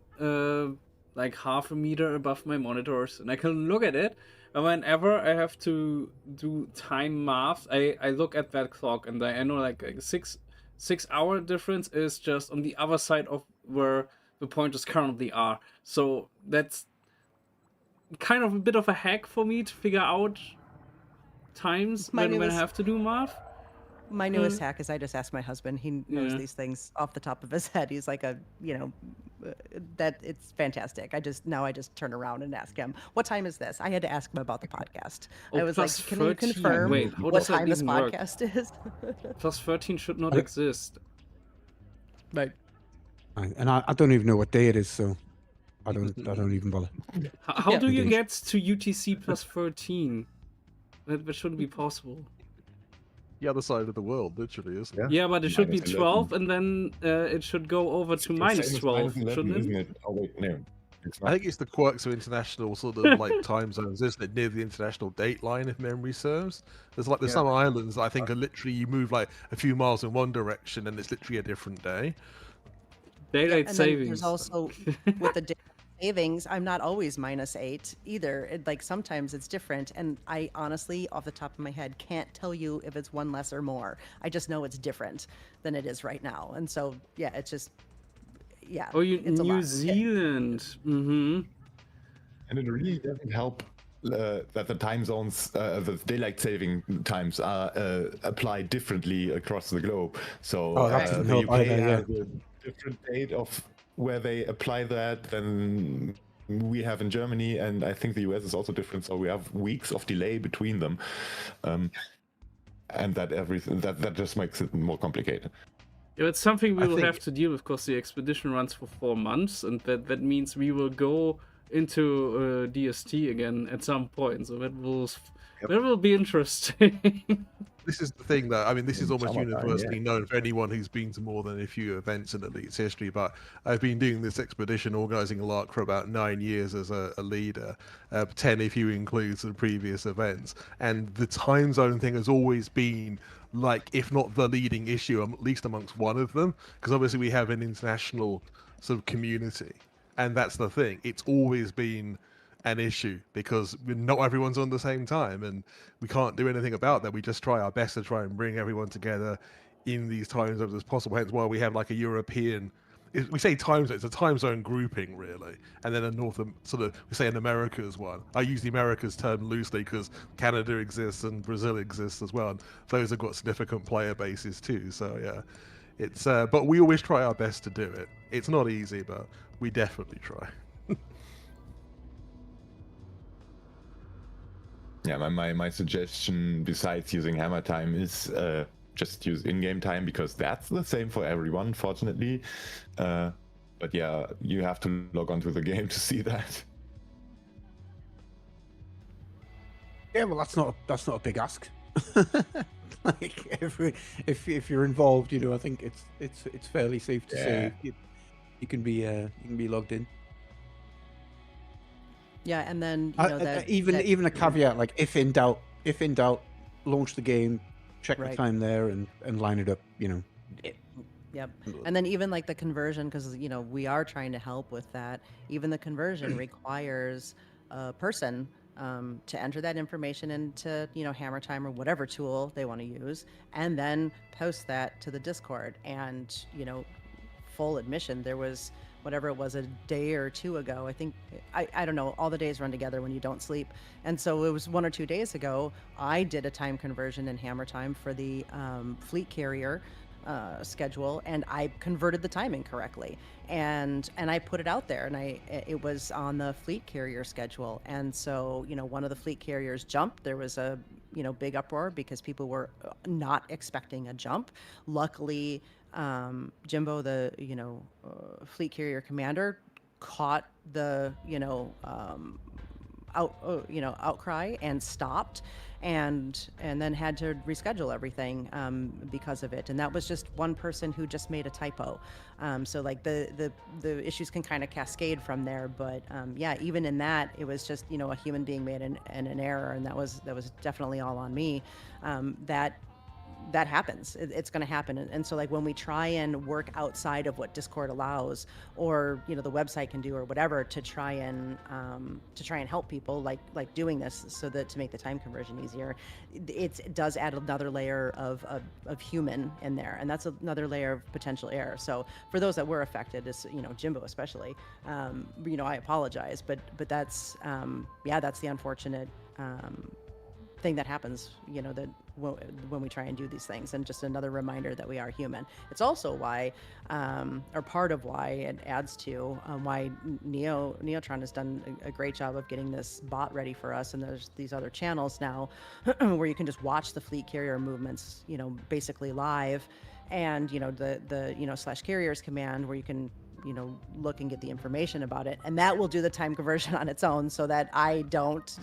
like half a meter above my monitors, and I can look at it. And whenever I have to do time math, I look at that clock, and I know like a 6 hour difference is just on the other side of where the pointers currently are. So that's kind of a bit of a hack for me to figure out times My when I newest have to do math. My newest hack is I just ask my husband. He knows Yeah. these things off the top of his head. He's like that it's fantastic. I just turn around and ask him, what time is this? I had to ask him about the podcast. Oh, I was like, plus can you 13. confirm Wait, how what does that time this even work? podcast is? Plus 13 should not I- exist. Right. And I don't even know what day it is, so I don't even bother. How Yeah. do you Indeed. get to UTC plus 13? That shouldn't be possible. The other side of the world, literally, isn't it? Yeah. Yeah, but it should be Minus 12, and then it should go over to It's minus same as 12, -11, shouldn't isn't it? it? Oh wait, no. It's I not. think it's the quirks of international sort of like time zones, isn't it? Near the international date line, if memory serves. There's Yeah. some islands that I think are literally you move like a few miles in one direction and it's literally a different day. Daylight and then savings. there's also with the daylight savings, I'm not always -8 either. Like sometimes it's different, and I honestly, off the top of my head, can't tell you if it's one less or more. I just know it's different than it is right now, and so yeah, it's just Oh, it's a New lot. Zealand. Mm-hmm. And it really doesn't help that the time zones, the daylight saving times are applied differently across the globe. So Oh, that doesn't the help UK either, yeah. has a different date of where they apply that than we have in Germany, and I think the US is also different. So we have weeks of delay between them, and that just makes it more complicated. Yeah, it's something we I will think- have to deal with because the expedition runs for 4 months, and that means we will go into DST again at some point. So that will be interesting. This is the thing that, I mean, this is In almost summertime, universally known for anyone who's been to more than a few events in Elite's history, but I've been doing this expedition, organising a lark for about 9 years as a leader, 10 if you include the previous events, and the time zone thing has always been, like, if not the leading issue, at least amongst one of them, because obviously we have an international sort of community, and that's the thing. It's always been an issue because not everyone's on the same time, and we can't do anything about that. We just try our best to try and bring everyone together in these time zones as possible. Hence why we have like a European, we say time zone, it's a time zone grouping really, and then a we say an Americas one. I use the Americas term loosely because Canada exists and Brazil exists as well, and those have got significant player bases too. So yeah, it's but we always try our best to do it. It's not easy, but we definitely try. Yeah, my suggestion besides using hammer time is just use in-game time, because that's the same for everyone, fortunately. But yeah, you have to log onto the game to see that. Yeah, well, that's not a big ask. Like if you're involved, I think it's fairly safe to say you can be logged in. Yeah, and then Even a caveat, like if in doubt, launch the game, check the Right. time there, and line it up. Yep. And then even like the conversion, because we are trying to help with that. Even the conversion requires a person to enter that information into Hammer Time or whatever tool they want to use, and then post that to the Discord. And full admission, there was whatever it was a day or two ago. I think I don't know. All the days run together when you don't sleep, and so it was 1 or 2 days ago. I did a time conversion in Hammer Time for the fleet carrier. schedule, and I converted the time incorrectly, and I put it out there, and it was on the fleet carrier schedule, and so one of the fleet carriers jumped. There was a big uproar because people were not expecting a jump. Luckily, Jimbo, the fleet carrier commander, caught the outcry and stopped, and then had to reschedule everything because of it. And that was just one person who just made a typo. So like the issues can kind of cascade from there. But yeah, even in that, it was just a human being made an error, and that was definitely all on me. That happens. It's going to happen. And so like when we try and work outside of what Discord allows, or the website can do, or whatever, to try and help people like doing this, so that to make the time conversion easier, it does add another layer of human in there, and that's another layer of potential error. So for those that were affected, is Jimbo especially, I apologize, but that's that's the unfortunate thing that happens, that when we try and do these things. And just another reminder that we are human. It's also why, or part of why, it adds to why Neotron has done a great job of getting this bot ready for us. And there's these other channels now where you can just watch the fleet carrier movements, basically live, and the /carriers command, where you can look and get the information about it, and that will do the time conversion on its own, so that I don't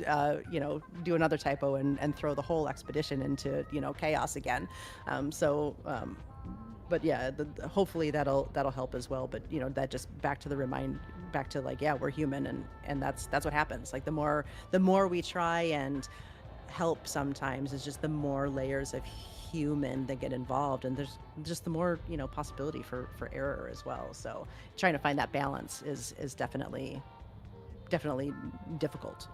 do another typo and throw the whole expedition into chaos again. But yeah, hopefully that'll help as well. But that just back to like, yeah, we're human, and that's what happens. Like the more we try and help, sometimes is just the more layers of human that get involved, and there's just the more possibility for error as well. So trying to find that balance is definitely difficult.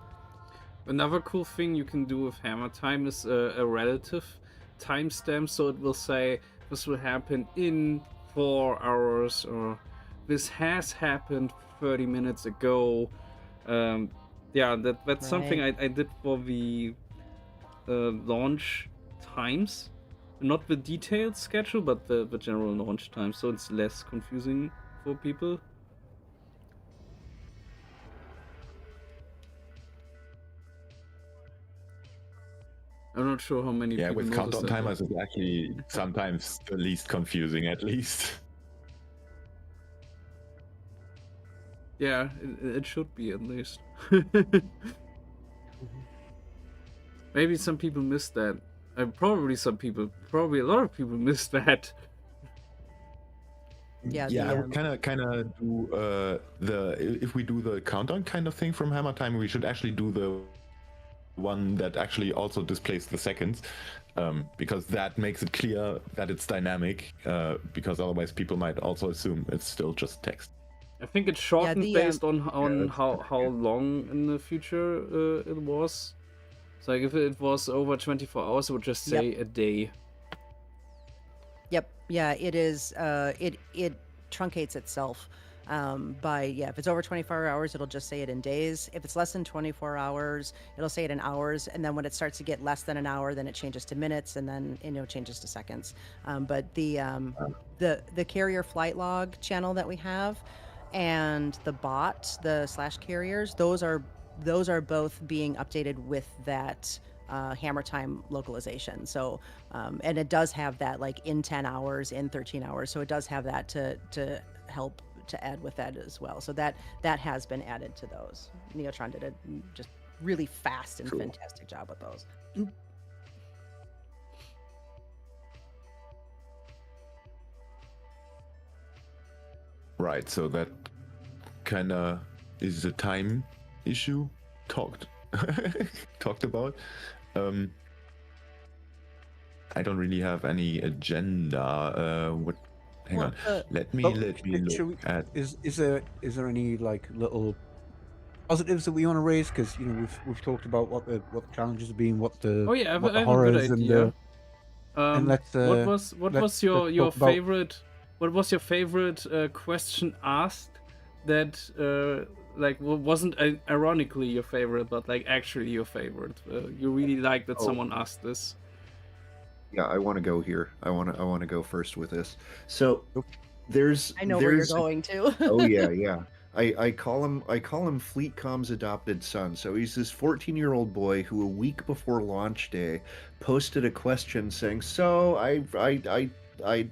Another cool thing you can do with hammer time is a relative timestamp, so it will say this will happen in 4 hours, or this has happened 30 minutes ago. Yeah, that's something I did for the launch times. Not the detailed schedule, but the general launch time, so it's less confusing for people. I'm not sure how many people with notice countdown that. timers is actually sometimes the least confusing, at least. Yeah, it should be, at least. Maybe some people missed that. Probably a lot of people missed that. I would kind of do if we do the countdown kind of thing from hammer time, we should actually do the one that actually also displays the seconds, because that makes it clear that it's dynamic, because otherwise people might also assume it's still just text. I think it's shortened based on how long in the future it was. So like if it was over 24 hours, it would just say a day. Yep. Yeah, it is. It truncates itself if it's over 24 hours, it'll just say it in days. If it's less than 24 hours, it'll say it in hours. And then when it starts to get less than an hour, then it changes to minutes, and then changes to seconds. But the carrier flight log channel that we have, and the bot, the /carriers, those are both being updated with that hammer time localization. So and it does have that like in 10 hours, in 13 hours. So it does have that to help to add with that as well. So that has been added to those. Neotron did a just really fast and fantastic job with those. Right, so that kind of is the time issue talked about. I don't really have any agenda. Hang on. Let me look at. Is there any like little positives that we want to raise? Because we've talked about what the challenges have been, what the I have a horrors good idea. And let's what was your favorite? What was your favorite question asked that wasn't ironically your favorite, but like actually your favorite? You really liked that someone asked this. Yeah, I want to go here. I want to go first with this. So Nope. I know where you're there's going to. oh yeah, yeah. I call him Fleetcomm's adopted son. So he's this 14-year-old boy who a week before launch day posted a question saying, "So I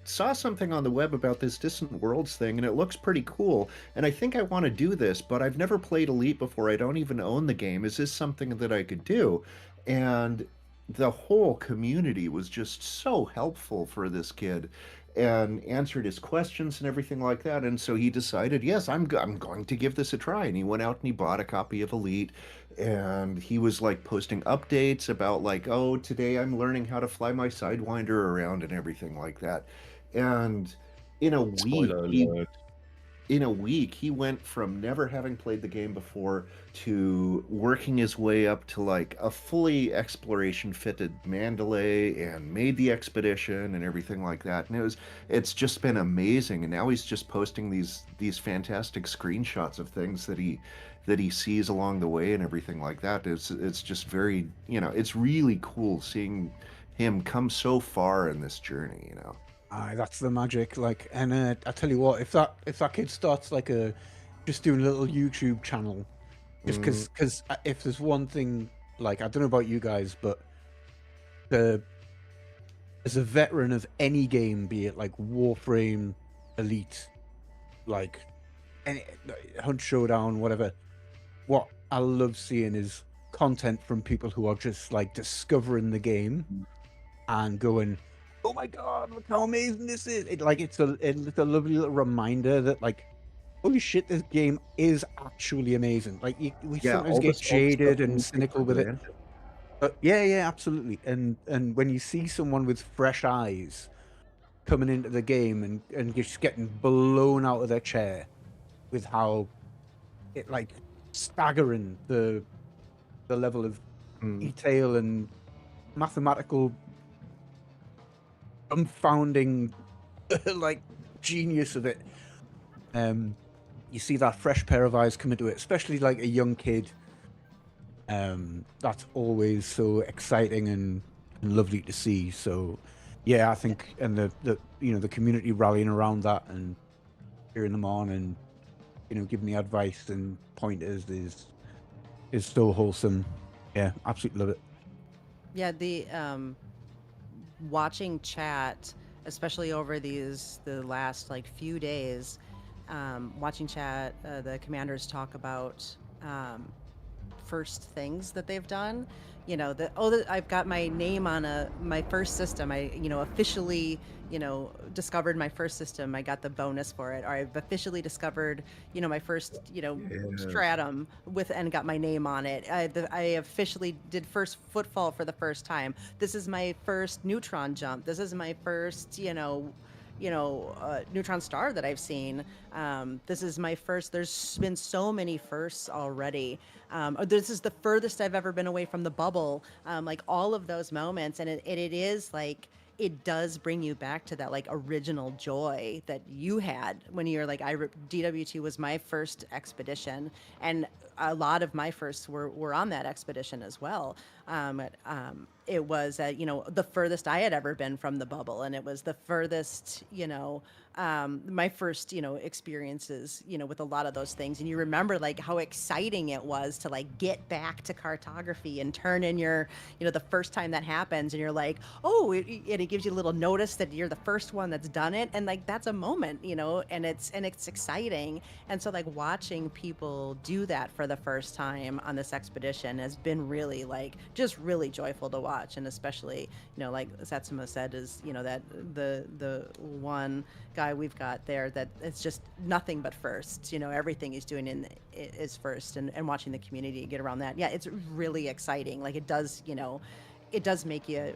saw something on the web about this Distant Worlds thing and it looks pretty cool and I think I want to do this, but I've never played Elite before. I don't even own the game. Is this something that I could do?" And the whole community was just so helpful for this kid and answered his questions and everything like that. And so he decided, yes, I'm going to give this a try. And he went out and he bought a copy of Elite. And he was like posting updates about like, oh, today I'm learning how to fly my Sidewinder around and everything like that. And in a week, Spoiler he alert. in a week, he went from never having played the game before to working his way up to like a fully exploration fitted Mandalay and made the expedition and everything like that. And it's just been amazing. And now he's just posting these fantastic screenshots of things that he sees along the way and everything like that. It's just very, it's really cool seeing him come so far in this journey, Aye, that's the magic. Like, and I tell you what, if that kid starts like just doing a little YouTube channel, just Mm, because if there's one thing, like I don't know about you guys, but the as a veteran of any game, be it like Warframe, Elite, like any Hunt Showdown, whatever, what I love seeing is content from people who are just like discovering the game and going, "Oh my god, look how amazing this is!" It's a lovely little reminder that like, holy shit, this game is actually amazing. Like we yeah, sometimes get all the stuff jaded that and we take for cynical with it, granted. but yeah, absolutely. And when you see someone with fresh eyes coming into the game and just getting blown out of their chair with how it like staggering the level of Mm. detail and mathematical dumbfounding like genius of it. You see that fresh pair of eyes come into it, especially like a young kid. That's always so exciting and lovely to see. So yeah, I think and the community rallying around that and cheering them on and giving the advice and pointers is so wholesome. Yeah, absolutely love it. Yeah, the watching chat, especially over the last like few days, watching chat, the commanders talk about first things that they've done. I've got my name on my first system. I officially discovered my first system. I got the bonus for it. Or I've officially discovered my first Yes. stratum with and got my name on it. I officially did first footfall for the first time. This is my first neutron jump. This is my first neutron star that I've seen. This is my first. There's been so many firsts already. This is the furthest I've ever been away from the bubble. Like all of those moments, and it is like it does bring you back to that like original joy that you had when you're like DW2 was my first expedition, and a lot of my firsts were on that expedition as well. It was the furthest I had ever been from the bubble, and it was the furthest my first experiences with a lot of those things. And you remember like how exciting it was to like get back to cartography and turn in your the first time that happens, and you're like, oh, it gives you a little notice that you're the first one that's done it, and like that's a moment, and it's exciting. And so like watching people do that for the first time on this expedition has been really like just really joyful to watch. And especially like Satsuma said, is that the one guy we've got there that it's just nothing but firsts. Everything he's doing is first, and watching the community get around that, yeah, it's really exciting. Like it does make you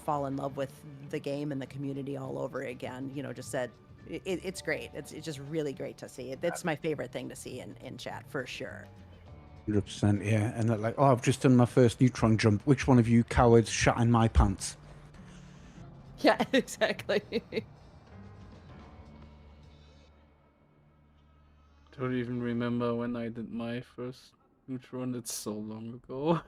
fall in love with the game and the community all over again. Just that it's great. It's just really great to see it. It's my favorite thing to see in chat for sure. 100%, yeah. And they're like, oh, I've just done my first neutron jump. Which one of you cowards shat in my pants? Yeah, exactly. Don't even remember when I did my first neutron. It's so long ago.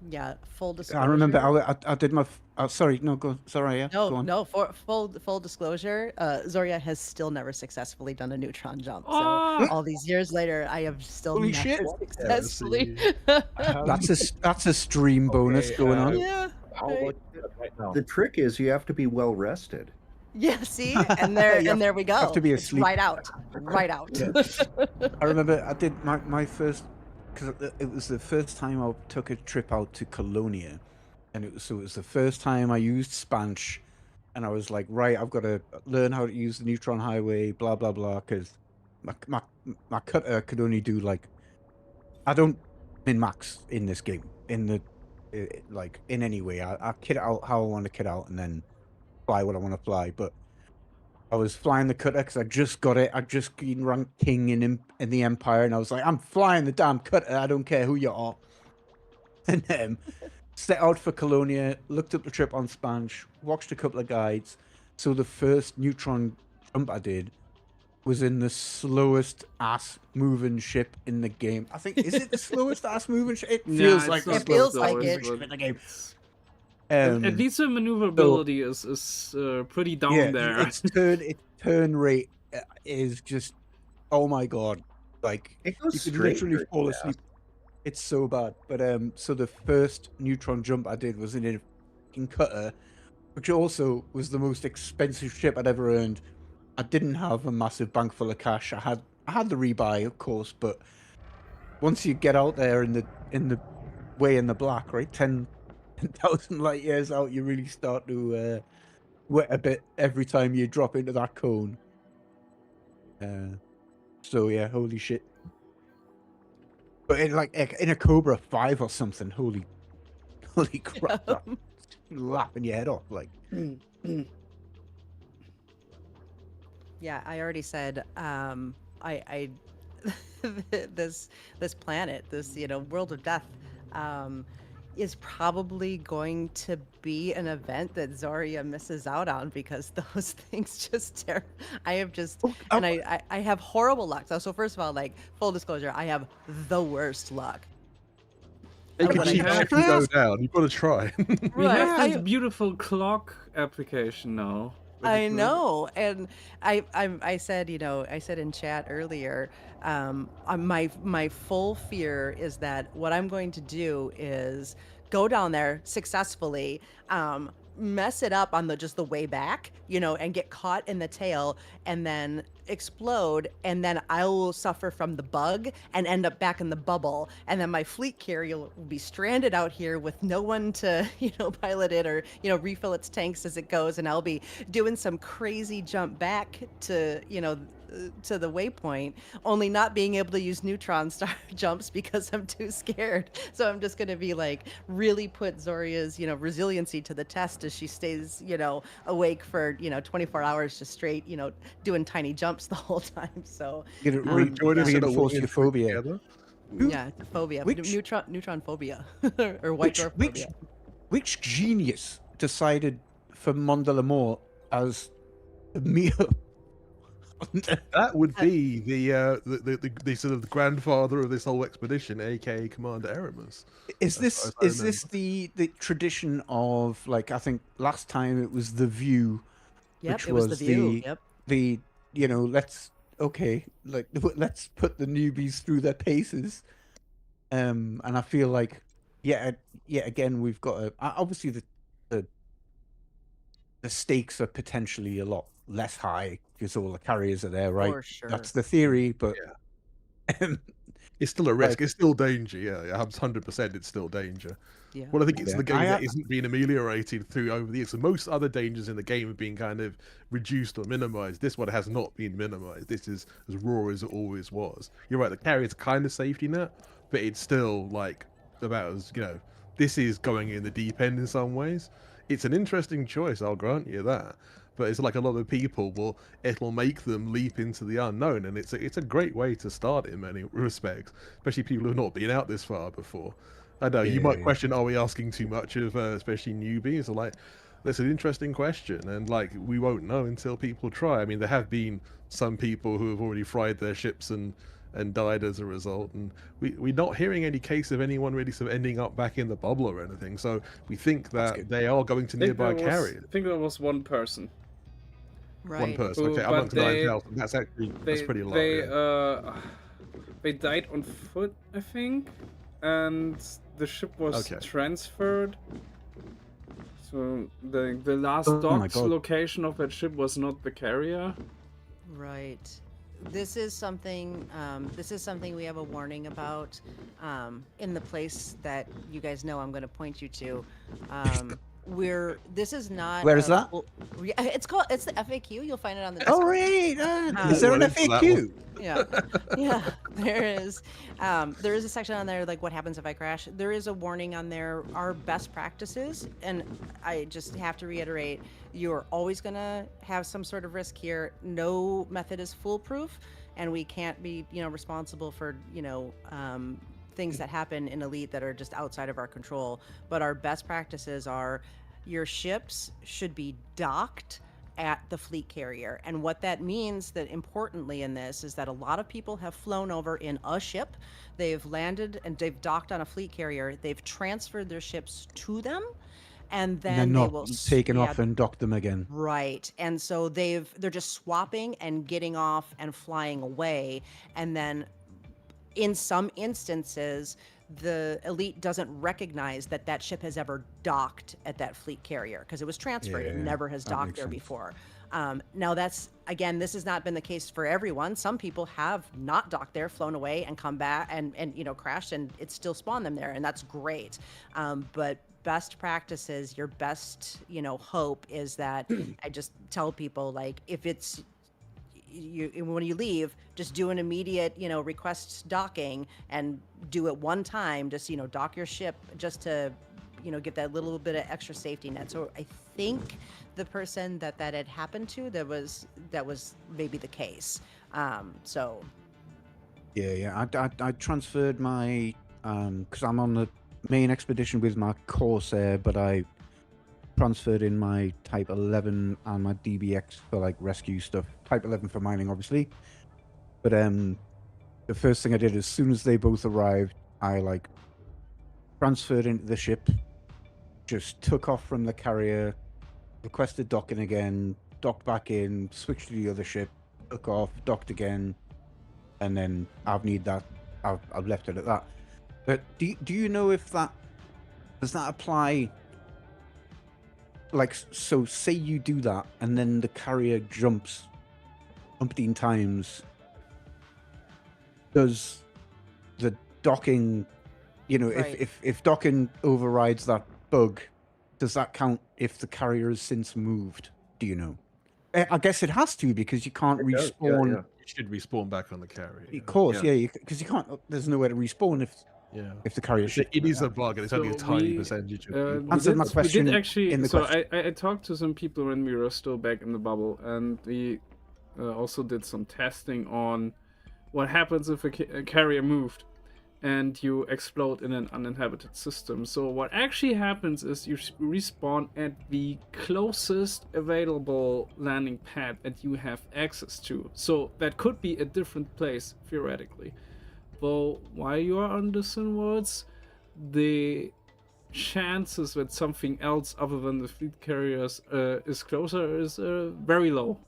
Yeah, full disclosure. I remember I did my. Sorry, no, go. Sorry, yeah, go on. No. For full disclosure, Zorya has still never successfully done a neutron jump. So Oh, all these years later, I have still Holy never shit. successfully. That's a stream bonus going on. Yeah. How right. about right now? The trick is you have to be well rested. Yeah. See, and there You and there we go. have to be It's asleep. right out. Right out. Yeah. I remember I did my first, because it was the first time I took a trip out to Colonia, and it was the first time I used Spanch, and I was like, right, I've got to learn how to use the neutron highway, blah blah blah, because my cutter could only do like, I don't min max in this game in the like in any way. I kit out how I want to kit out and then fly what I want to fly, but I was flying the cutter because I just got it. I just been ranked king in the Empire, and I was like, I'm flying the damn cutter. I don't care who you are. And set out for Colonia, looked up the trip on Spanch, watched a couple of guides. So the first neutron jump I did was in the slowest ass moving ship in the game. I think, is it the slowest ass moving ship? It feels it's like not the It feels the like slowest it. slowest, ship in the game. it's- Um, At least the maneuverability is pretty down there. Its turn rate is just, oh my god, like It goes you could straight literally very fall fast. asleep. It's so bad. But so the first neutron jump I did was in a fucking cutter, which also was the most expensive ship I'd ever earned. I didn't have a massive bank full of cash. I had the rebuy, of course, but once you get out there in the way in the black, right, 10,000 light years out, you really start to wet a bit every time you drop into that cone. So yeah, holy shit. But in a Cobra 5 or something, holy crap, that laughing your head off, like. Yeah, I already said I this planet, this world of death, is probably going to be an event that Zarya misses out on because those things just I have just and I have horrible luck. So first of all, like full disclosure, I have the worst luck. Take a What I cheap don't- ship and go down. You've got to try. We Right, have this I- beautiful clock application now. which I is good. know, and I said, I said in chat earlier, my full fear is that what I'm going to do is go down there successfully, mess it up on just the way back, and get caught in the tail, and then explode, and then I will suffer from the bug and end up back in the bubble, and then my fleet carrier will be stranded out here with no one to pilot it or refill its tanks as it goes, and I'll be doing some crazy jump back to to the waypoint, only not being able to use neutron star jumps because I'm too scared. So I'm just going to be like really put Zorya's resiliency to the test as she stays awake for 24 hours just straight doing tiny jumps the whole time. So You gotta Join us in a reinforce wing your and fleet phobia. together. yeah, it's a phobia. Which- Neutron phobia or white dwarf phobia. Which genius decided for Mont de la Mort as a meal? That would be the sort of the grandfather of this whole expedition, aka Commander Eramus. Is As far this as I is this the tradition of, like, I think last time it was the View, Yep, which it was the view. Yep. the let's put the newbies through their paces, and I feel like yet again we've got obviously the stakes are potentially a lot less high because all the carriers are there, right? For sure. That's the theory, but It's still a risk. Like- It's still danger. Yeah, 100%. It's still danger. Yeah. Well, I think it's Yeah. the game I that have- isn't being ameliorated through over the years. So most other dangers in the game have been kind of reduced or minimized. This one has not been minimized. This is as raw as it always was. You're right. The carrier's kind of safety net, but it's still like about as This is going in the deep end in some ways. It's an interesting choice. I'll grant you that. But it's like a lot of people it'll make them leap into the unknown, and it's a great way to start in many respects, especially people who have not been out this far before. I know you might Yeah. question, are we asking too much of especially newbies? Or like, that's an interesting question, and like we won't know until people try. I mean, there have been some people who have already fried their ships and and died as a result. And we're not hearing any case of anyone really sort of ending up back in the bubble or anything. So we think that they are going to nearby carriers. I think there was one person. Right. One person, Who- okay, but amongst they- 9,000. That's actually that's pretty low. They yeah. they died on foot, I think, and the ship was Okay. transferred. So the last Oh my docked God. location of that ship was not the carrier. Right. This is something. This is something we have a warning about in the place that you guys know I'm going to point you to. This is not. Where is that? It's the FAQ. You'll find it on the. Oh, Discord. right. Is there an Well, into that FAQ? Yeah, yeah. There is a section on there like what happens if I crash. There is a warning on there. Our best practices, and I just have to reiterate, you are always gonna have some sort of risk here. No method is foolproof, and we can't be responsible for things that happen in Elite that are just outside of our control. But our best practices are your ships should be docked at the fleet carrier. And what that means, that importantly in this, is that a lot of people have flown over in a ship, they've landed and they've docked on a fleet carrier, they've transferred their ships to them, and then And they they're will not taken yeah, off and dock them again. Right. And so they're just swapping and getting off and flying away. And then in some instances, the Elite doesn't recognize that ship has ever docked at that fleet carrier because it was transferred. It Yeah, never has that docked makes there sense. before. Now this has not been the case for everyone. Some people have not docked there, flown away, and come back and crashed, and it still spawned them there, and that's great. But best practices, your best hope is that I just tell people, like, if it's when you leave, just do an immediate request docking and do it one time. Just dock your ship just to get that little bit of extra safety net. So I think the person that had happened to, that was maybe the case. So Yeah. I transferred my because I'm on the main expedition with my Corsair, but I transferred in my Type 11 and my DBX for like rescue stuff. Type 11 for mining, obviously. But the first thing I did as soon as they both arrived, I like transferred into the ship, just took off from the carrier, requested docking again, docked back in, switched to the other ship, took off, docked again, and then I've left it at that. But do you know if does that apply? Like, so say you do that and then the carrier jumps umpteen times, does the docking, Right. if docking overrides that bug, does that count if the carrier has since moved? Do you know? I guess it has to, because you can't does, respawn. yeah. It should respawn back on the carrier. Of course, Yeah. because you can't. There's nowhere to respawn Yeah. if the carrier ship. It is a bug, and it's only a So tiny we, percentage of people. Answered my we question did actually. in the So question. I talked to some people when we were still back in the bubble, and we also did some testing on what happens if a carrier moved and you explode in an uninhabited system. So what actually happens is you respawn at the closest available landing pad that you have access to. So that could be a different place theoretically. Well, while you are on this inwards, the chances that something else other than the fleet carriers is closer is very low.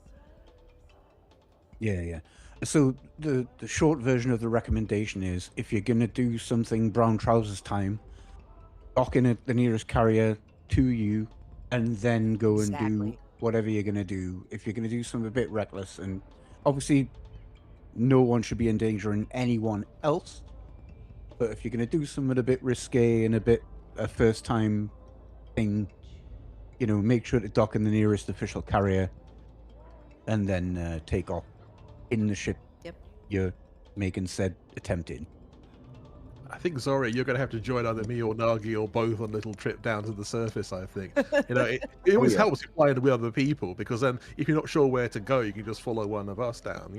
Yeah. So the short version of the recommendation is, if you're gonna do something brown trousers time, dock in at the nearest carrier to you, and then go and do Exactly. whatever you're gonna do. If you're gonna do something a bit reckless, and obviously no one should be endangering anyone else, but if you're gonna do something a bit risque and a first time thing, make sure to dock in the nearest official carrier, and then take off in the ship Yep. you're making said attempt in. I think, Zorya, you're going to have to join either me or Nagi or both on a little trip down to the surface, I think. It always helps you fly with other people, because then if you're not sure where to go, you can just follow one of us down,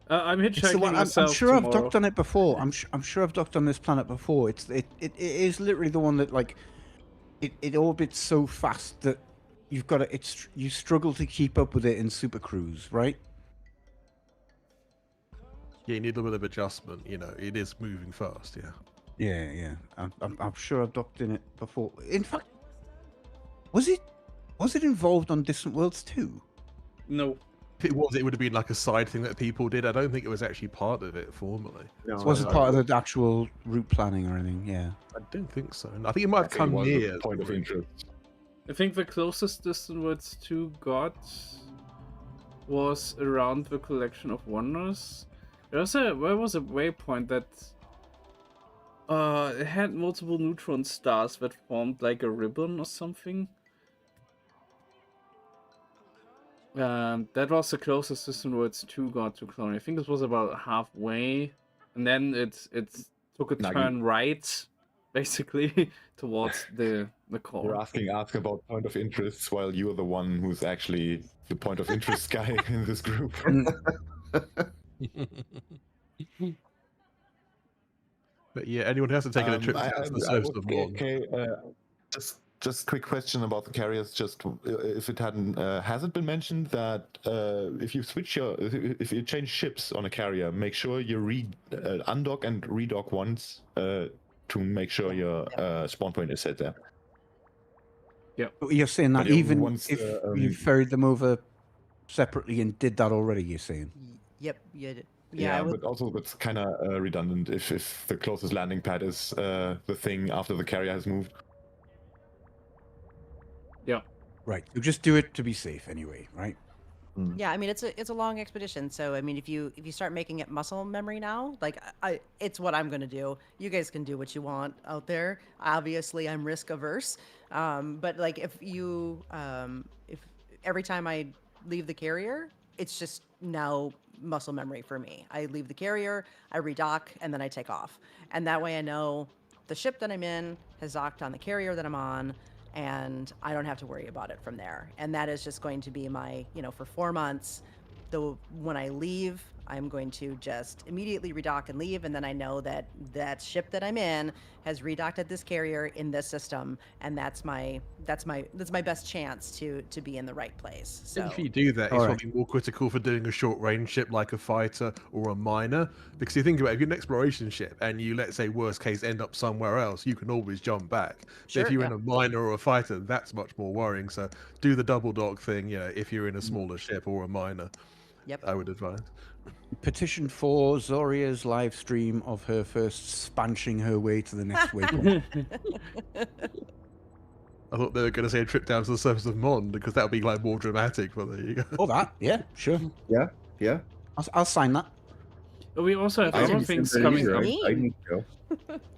I'm It's the hitchhiking one, I'm myself sure I've tomorrow. docked on it before. I'm sure I've docked on this planet before. It is literally the one that, like, it orbits so fast that you've got to, you struggle to keep up with it in Super Cruise, right? Yeah, you need a little bit of adjustment. You know, it is moving fast. Yeah. Yeah. I'm sure I've docked in it before. In fact, was it involved on Distant Worlds too? No. If it was, it would have been like a side thing that people did. I don't think it was actually part of it formally. No, Was it no, part of the actual route planning or anything? Yeah. I don't think so. I think it might I have think it come was near. a point of interest. I think the closest Distant Worlds 2 got was around the Collection of Wonders. There was a waypoint that it had multiple neutron stars that formed like a ribbon or something. That was the closest Distant Worlds 2 got to cloning. I think it was about halfway, and then it took a Nagi. turn right, basically, towards the You're core. asking about point of interests while you're the one who's actually the point of interest guy in this group. But yeah, anyone who hasn't taken a trip I, to the I surface would- of Mon. okay, just quick question about the carriers. Just if it hadn't, has it been mentioned that if you if you change ships on a carrier, make sure you undock and redock once to make sure your spawn point is set there. But you're saying that But even once, if you ferried them over separately and did that already, you're saying? Yep. Yeah. I Yeah, would. but also it's kind of redundant if the closest landing pad is the thing after the carrier has moved. Yeah. Right. You just do it to be safe anyway, right? Yeah, I mean it's a long expedition, so I mean if you start making it muscle memory now, like it's what I'm gonna do. You guys can do what you want out there. Obviously, I'm risk averse, but like if every time I leave the carrier, it's just now muscle memory for me. I leave the carrier, I redock, and then I take off, and that way I know the ship that I'm in has docked on the carrier that I'm on, and I don't have to worry about it from there. And that is just going to be my, for 4 months. When I leave, I'm going to just immediately redock and leave, and then I know that that ship that I'm in has redocked at this carrier in this system, and that's my best chance to be in the right place. I So think if you do that, it's Alright. probably more critical for doing a short range ship like a fighter or a miner. Because you think about it, if you're an exploration ship and you, let's say, worst case, end up somewhere else, you can always jump back. But Sure, if you're yeah. in a miner or a fighter, that's much more worrying. So do the double dock thing, if you're in a smaller ship or a miner, Yep. I would advise. Petition for Zorya's live stream of her first spanching her way to the next waypoint. I thought they were going to say a trip down to the surface of Mon because that would be like more dramatic. But there you go. Oh, that? Yeah, sure. Yeah. I'll sign that. We also have I other didn't things send coming any, up. right? I need to go.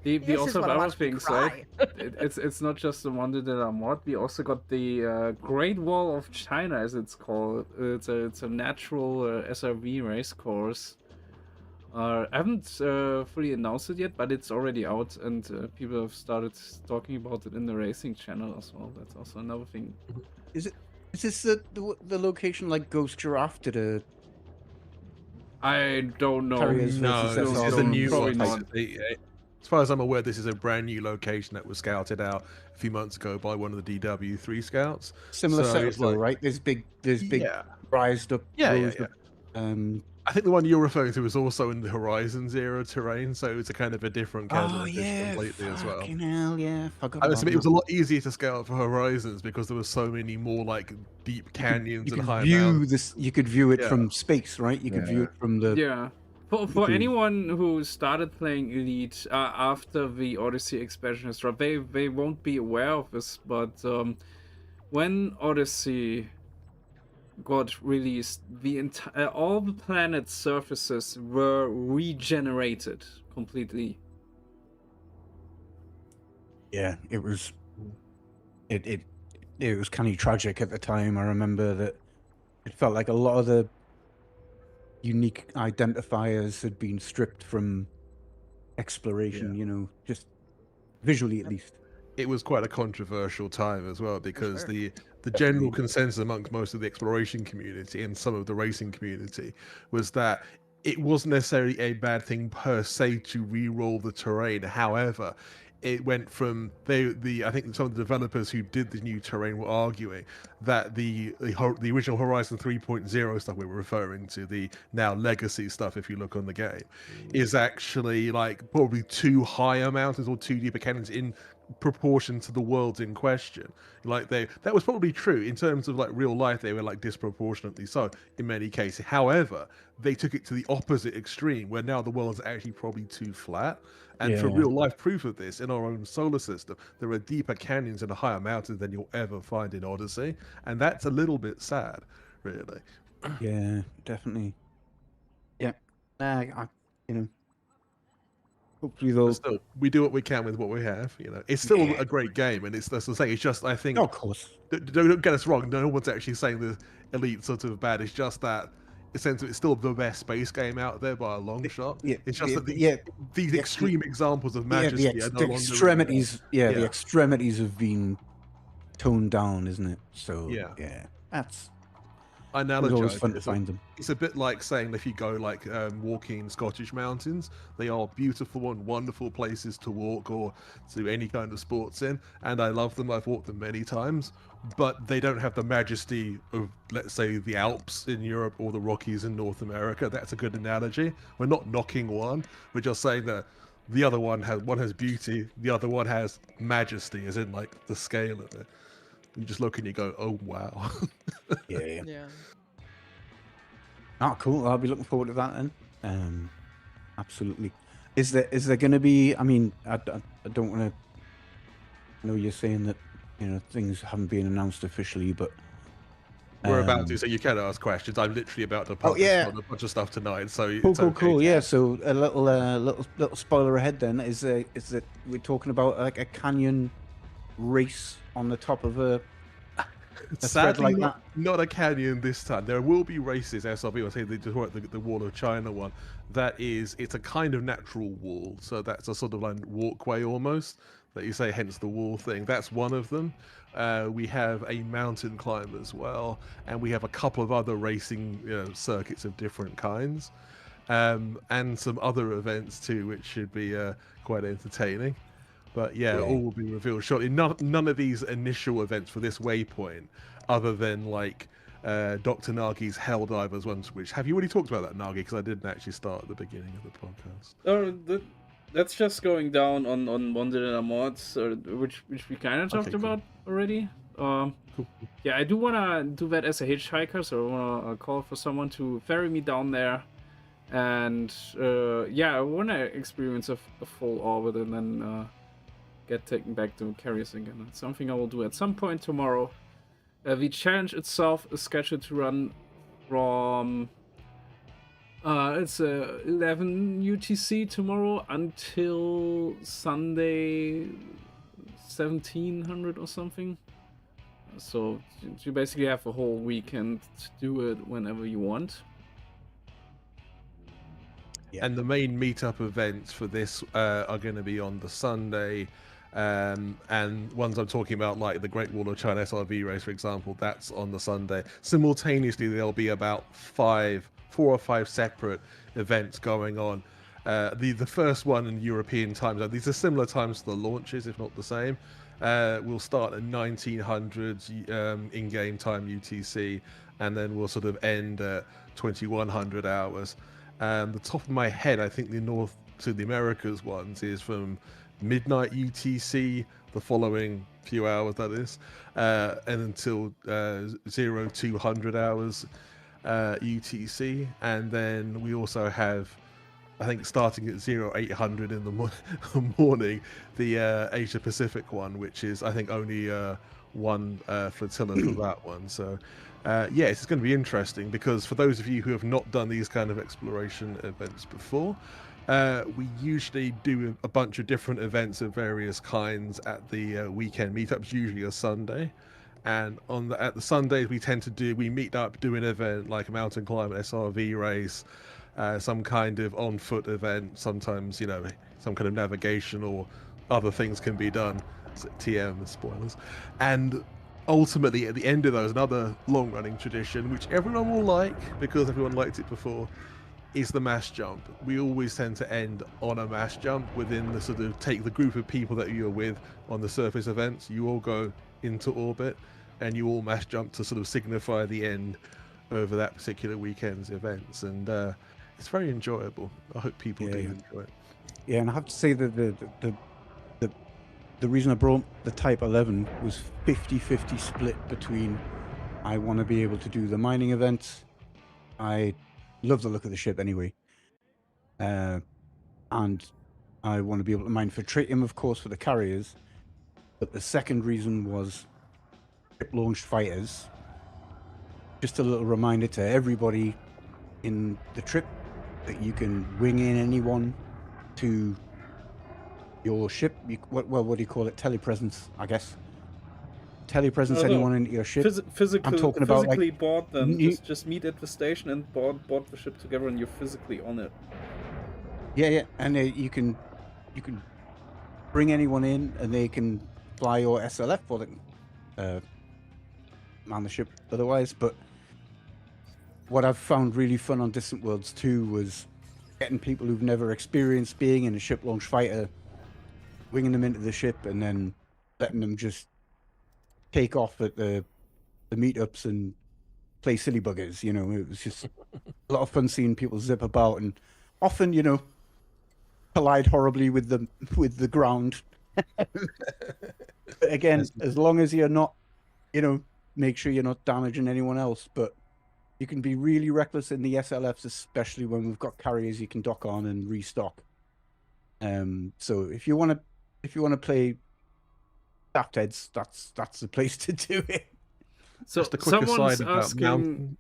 We You guys also just have wanna other watch me things, cry. right? It's not just the one that are mod. We also got the Great Wall of China, as it's called. It's a natural SRV race course. I haven't fully announced it yet, but it's already out, and people have started talking about it in the racing channel as well. That's also another thing. Is this the location like Ghost Giraffe did a I don't know. Carriers No, versus this no, is SRV? a new probably one. not. As far as I'm aware, this is a brand new location that was scouted out a few months ago by one of the DW3 scouts. Similar So setup it's though, like- right? There's big Yeah. rised up, Yeah, rose yeah. up. I think the one you're referring to is also in the Horizons era terrain, so it's a kind of a different kettle Oh of fish yeah, completely as well. fucking hell, yeah. Forgot I about must admit, it was that. a lot easier to scale for Horizons because there were so many more like deep canyons You and could high view mountains. this. You could view it Yeah. from space, right? You could view it from the. Yeah. For could- anyone who started playing Elite after the Odyssey expansion has dropped, they won't be aware of this, but when Odyssey got released, all the planet's surfaces were regenerated completely. Yeah, it was. It was kind of tragic at the time. I remember that it felt like a lot of the unique identifiers had been stripped from exploration. You know, just visually at least. It was quite a controversial time as well because sure. the general consensus amongst most of the exploration community and some of the racing community was that it wasn't necessarily a bad thing per se to re-roll the terrain. However, it went from I think some of the developers who did the new terrain were arguing that the original Horizon 3.0 stuff we were referring to, the now legacy stuff, if you look on the game, is actually like probably too higher mountains or too deeper canyons in proportion to the worlds in question. Like that was probably true in terms of like real life, they were like disproportionately so in many cases. However, they took it to the opposite extreme where now the world's actually probably too flat. And for Yeah. real life proof of this, in our own solar system, there are deeper canyons and higher mountains than you'll ever find in Odyssey, and that's a little bit sad, really. Yeah, definitely. Yeah. You know, hopefully But they'll. still, we do what we can with what we have. You know, it's still Yeah. a great game, and that's the thing. It's just I think Oh, of course. don't get us wrong. No one's actually saying the Elite sort of bad. It's just that essentially it's still the best space game out there by a long shot. Yeah, It's just that yeah, these extreme examples of yeah, majesty are no the longer extremities. Yeah, the Yeah. extremities have been toned down, isn't it? So Yeah. that's I it was always analogize fun it to as find them. it's a bit like saying if you go like walking in Scottish mountains, they are beautiful and wonderful places to walk or to do any kind of sports in, and I love them. I've walked them many times, but they don't have the majesty of, let's say, the Alps in Europe or the Rockies in North America. That's a good analogy. We're not knocking one. We're just saying that the other one has beauty, the other one has majesty, as in like the scale of it. You just look and you go, oh wow. Yeah. Yeah. Oh, cool. I'll be looking forward to that then. Absolutely. Is there going to be? I mean, I don't want to. I know you're saying that things haven't been announced officially, but We're about to, so you can ask questions. I'm literally about to publish a bunch of stuff tonight, so it's okay. Cool. Yeah. So a little spoiler ahead. Then is that we're talking about like a canyon race on the top of a spread Sadly, like not a canyon this time. There will be races. SRB will say the Wall of China one. It's a kind of natural wall. So that's a sort of like walkway almost that you say, hence the wall thing. That's one of them. We have a mountain climb as well, and we have a couple of other racing circuits of different kinds, and some other events too, which should be quite entertaining. But all will be revealed shortly. None of these initial events for this waypoint, other than like Dr. Nagi's Helldivers ones. Which have you already talked about that, Nagi? Because I didn't actually start at the beginning of the podcast. That's just going down on Wanderer mods, which we kind of talked about already. Cool. Yeah, I do wanna do that as a hitchhiker, so I wanna call for someone to ferry me down there, and I wanna experience a full orbit and then get taken back to Carius again. It's something I will do at some point tomorrow. The challenge itself is scheduled to run from it's 11 UTC tomorrow until Sunday 1700 or something. So you basically have a whole weekend to do it whenever you want. Yeah. And the main meetup events for this are going to be on the Sunday. And ones I'm talking about, like the Great Wall of China SRV race, for example, that's on the Sunday. Simultaneously, there'll be about 4 or 5 separate events going on. The first one in European time zone, these are similar times to the launches, if not the same. We'll start at 1900s in-game time UTC, and then we'll sort of end at 2100 hours. The top of my head, I think the North to the Americas ones is from midnight UTC, the following few hours, that is, and until 0200 hours UTC. And then we also have, I think, starting at 0800 in the morning, the Asia Pacific one, which is, I think, only one flotilla for that one. So it's going to be interesting, because for those of you who have not done these kind of exploration events before, we usually do a bunch of different events of various kinds at the weekend meetups, usually a Sunday. And at the Sundays, we meet up, do an event like a mountain climb, an SRV race, some kind of on-foot event. Sometimes, some kind of navigation or other things can be done. TM, spoilers. And ultimately, at the end of those, another long-running tradition, which everyone will like because everyone liked it before, is the mass jump. We always tend to end on a mass jump within the sort of take the group of people that you're with on the surface events. You all go into orbit and you all mass jump to sort of signify the end over that particular weekend's events. And it's very enjoyable. I hope people do enjoy it. Yeah, and I have to say that the reason I brought the Type 11 was 50-50 split between I want to be able to do the mining events. I love the look of the ship anyway. And I want to be able to mine for tritium, of course, for the carriers. But the second reason was ship-launched fighters. Just a little reminder to everybody in the trip that you can wing in anyone to your ship. What do you call it? Telepresence, I guess. Telepresence anyone into your ship. Physically, I'm talking about physically like, board them. Just meet at the station and board the ship together, and you're physically on it. Yeah, and you can bring anyone in, and they can fly your SLF, or they can man the ship otherwise. But what I've found really fun on Distant Worlds 2 was getting people who've never experienced being in a ship launch fighter, winging them into the ship, and then letting them just take off at the meetups and play silly buggers. You know, it was just a lot of fun seeing people zip about, and often, you know, collide horribly with the ground. But again, as long as you're not, you know, make sure you're not damaging anyone else. But you can be really reckless in the SLFs, especially when we've got carriers you can dock on and restock. So if you want to play Daft Heads, that's the place to do it. So Just a quick someone's aside about asking,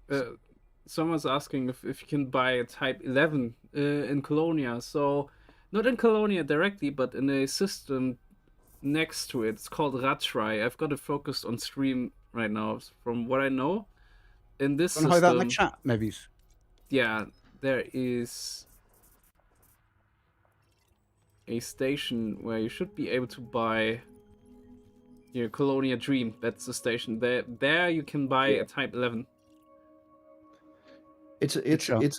someone's asking if you can buy a Type 11 in Colonia. So not in Colonia directly, but in a system next to it. It's called Ratschrei. I've got it focused on stream right now. From what I know, in this system, hide that in the chat, maybe. Yeah, there is a station where you should be able to buy your Colonia Dream. That's the station. There you can buy a Type 11. It's a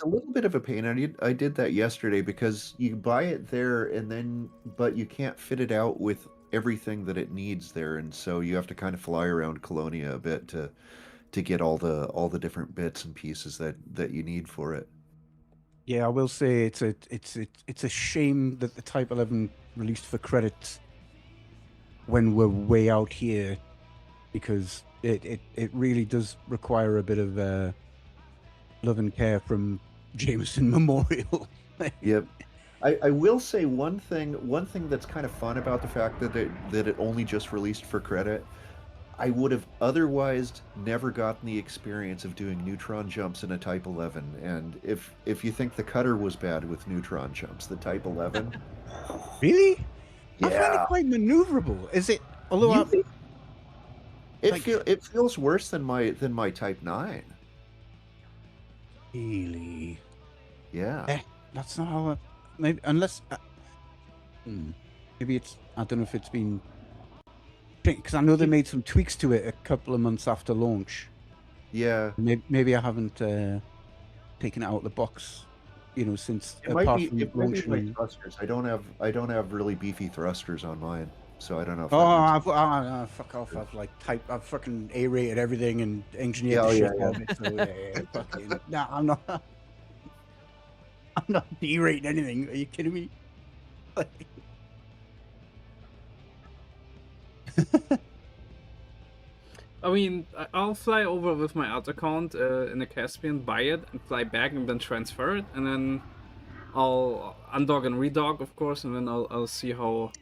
little bit of a pain. I did that yesterday because you buy it there but you can't fit it out with everything that it needs there, and so you have to kind of fly around Colonia a bit to get all the different bits and pieces that you need for it. Yeah, I will say it's a shame that the Type 11 released for credits when we're way out here, because it really does require a bit of love and care from Jameson Memorial. Yep. I will say one thing that's kind of fun about the fact that it only just released for credit. I would have otherwise never gotten the experience of doing neutron jumps in a Type 11. And if you think the Cutter was bad with neutron jumps, the Type 11... Really? Yeah. I find it quite maneuverable. Is it? Although it feels worse than my Type 9. Really? Yeah. That's not how. Maybe unless. Maybe it's. I don't know if it's been. Because I know they made some tweaks to it a couple of months after launch. Yeah. Maybe I haven't taken it out of the box, you know, since It might be launch. my thrusters. I don't have really beefy thrusters on mine, so I don't know. If Fuck off! I've fucking A-rated everything and engineered the shit out of it. So fucking. Nah, I'm not. I'm not D-rating anything. Are you kidding me? I mean, I'll fly over with my alt account in the Caspian, buy it, and fly back, and then transfer it, and then I'll undock and redock, of course, and then I'll see how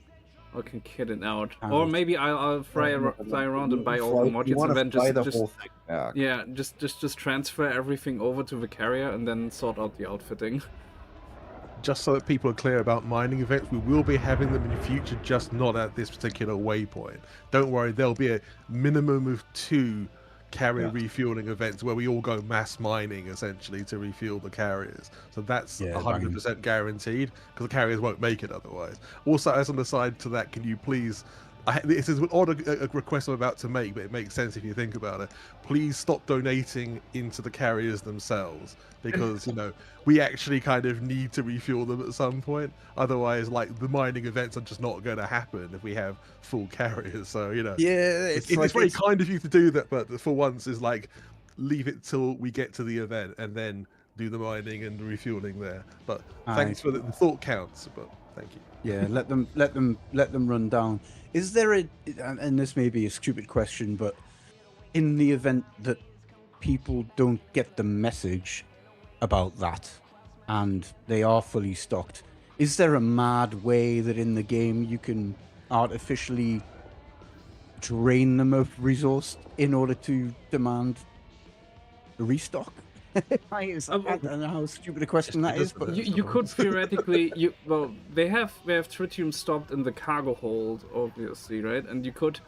I can kit it out. Or maybe I'll fly around and buy all the modules, and then just whole thing back. Yeah, just transfer everything over to the carrier, and then sort out the outfitting. Just so that people are clear about mining events, we will be having them in the future, just not at this particular waypoint. Don't worry, there'll be a minimum of 2 carrier refueling events where we all go mass mining, essentially, to refuel the carriers. So that's 100% guaranteed, because the carriers won't make it otherwise. Also, as an aside to that, can you please this is an odd a request I'm about to make, but it makes sense if you think about it. Please stop donating into the carriers themselves, because we actually kind of need to refuel them at some point. Otherwise, like, the mining events are just not going to happen if we have full carriers. So Yeah, it's very kind of you to do that, but for once is like, leave it till we get to the event and then do the mining and the refueling there. But thanks for the thought counts. But thank you. Yeah, let them run down. Is there and this may be a stupid question, but in the event that people don't get the message about that and they are fully stocked, is there a mad way that in the game you can artificially drain them of resource in order to demand a restock? I don't know how stupid a question that is, but you could theoretically, they have tritium stopped in the cargo hold, obviously, right? And you could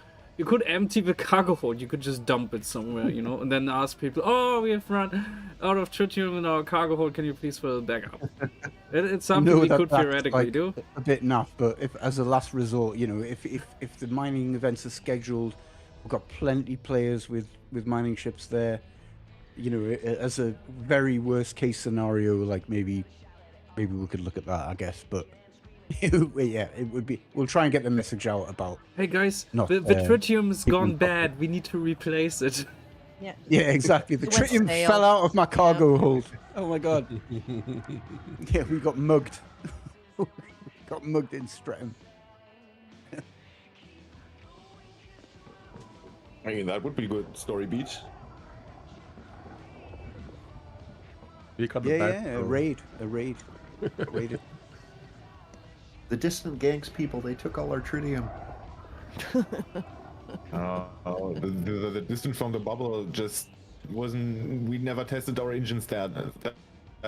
empty the cargo hold. You could just dump it somewhere, and then ask people, "Oh, we have run out of tritium in our cargo hold. Can you please fill it back up?" It's something we could theoretically do. A bit naff, but if as a last resort, if the mining events are scheduled, we've got plenty players with mining ships there. As a very worst case scenario, like maybe we could look at that, I guess. But yeah, it would be. We'll try and get the message out about. Hey guys, the tritium's gone bad. We need to replace it. Yeah. Yeah, exactly. The tritium fell out of my cargo hold. Oh my god. Yeah, we got mugged. Got mugged in Streatham. I mean, that would be good story beat. A raid. Raided. The distant gangs people, they took all our tritium. The distance from the bubble just wasn't. We never tested our engines that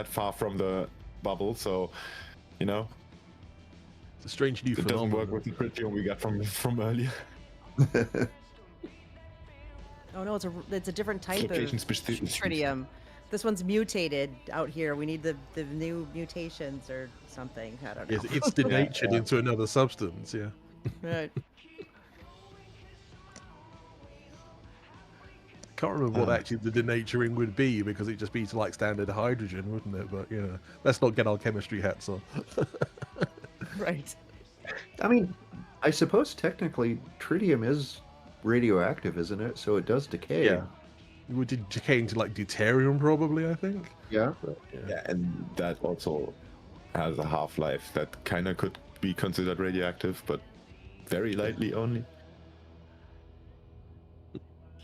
far from the bubble, so it's a strange new it doesn't work with the tritium we got from earlier. Oh no, it's a different type of Location-specific. tritium. This one's mutated out here. We need the new mutations or something. I don't know. It's denatured into another substance. Yeah. Right. Can't remember what actually the denaturing would be, because it'd just be to like standard hydrogen, wouldn't it? But let's not get our chemistry hats on. Right. I mean, I suppose technically tritium is radioactive, isn't it? So it does decay. Yeah. It would decay into like deuterium, probably, I think. Yeah. Yeah, and that also has a half-life that kind of could be considered radioactive, but very lightly only.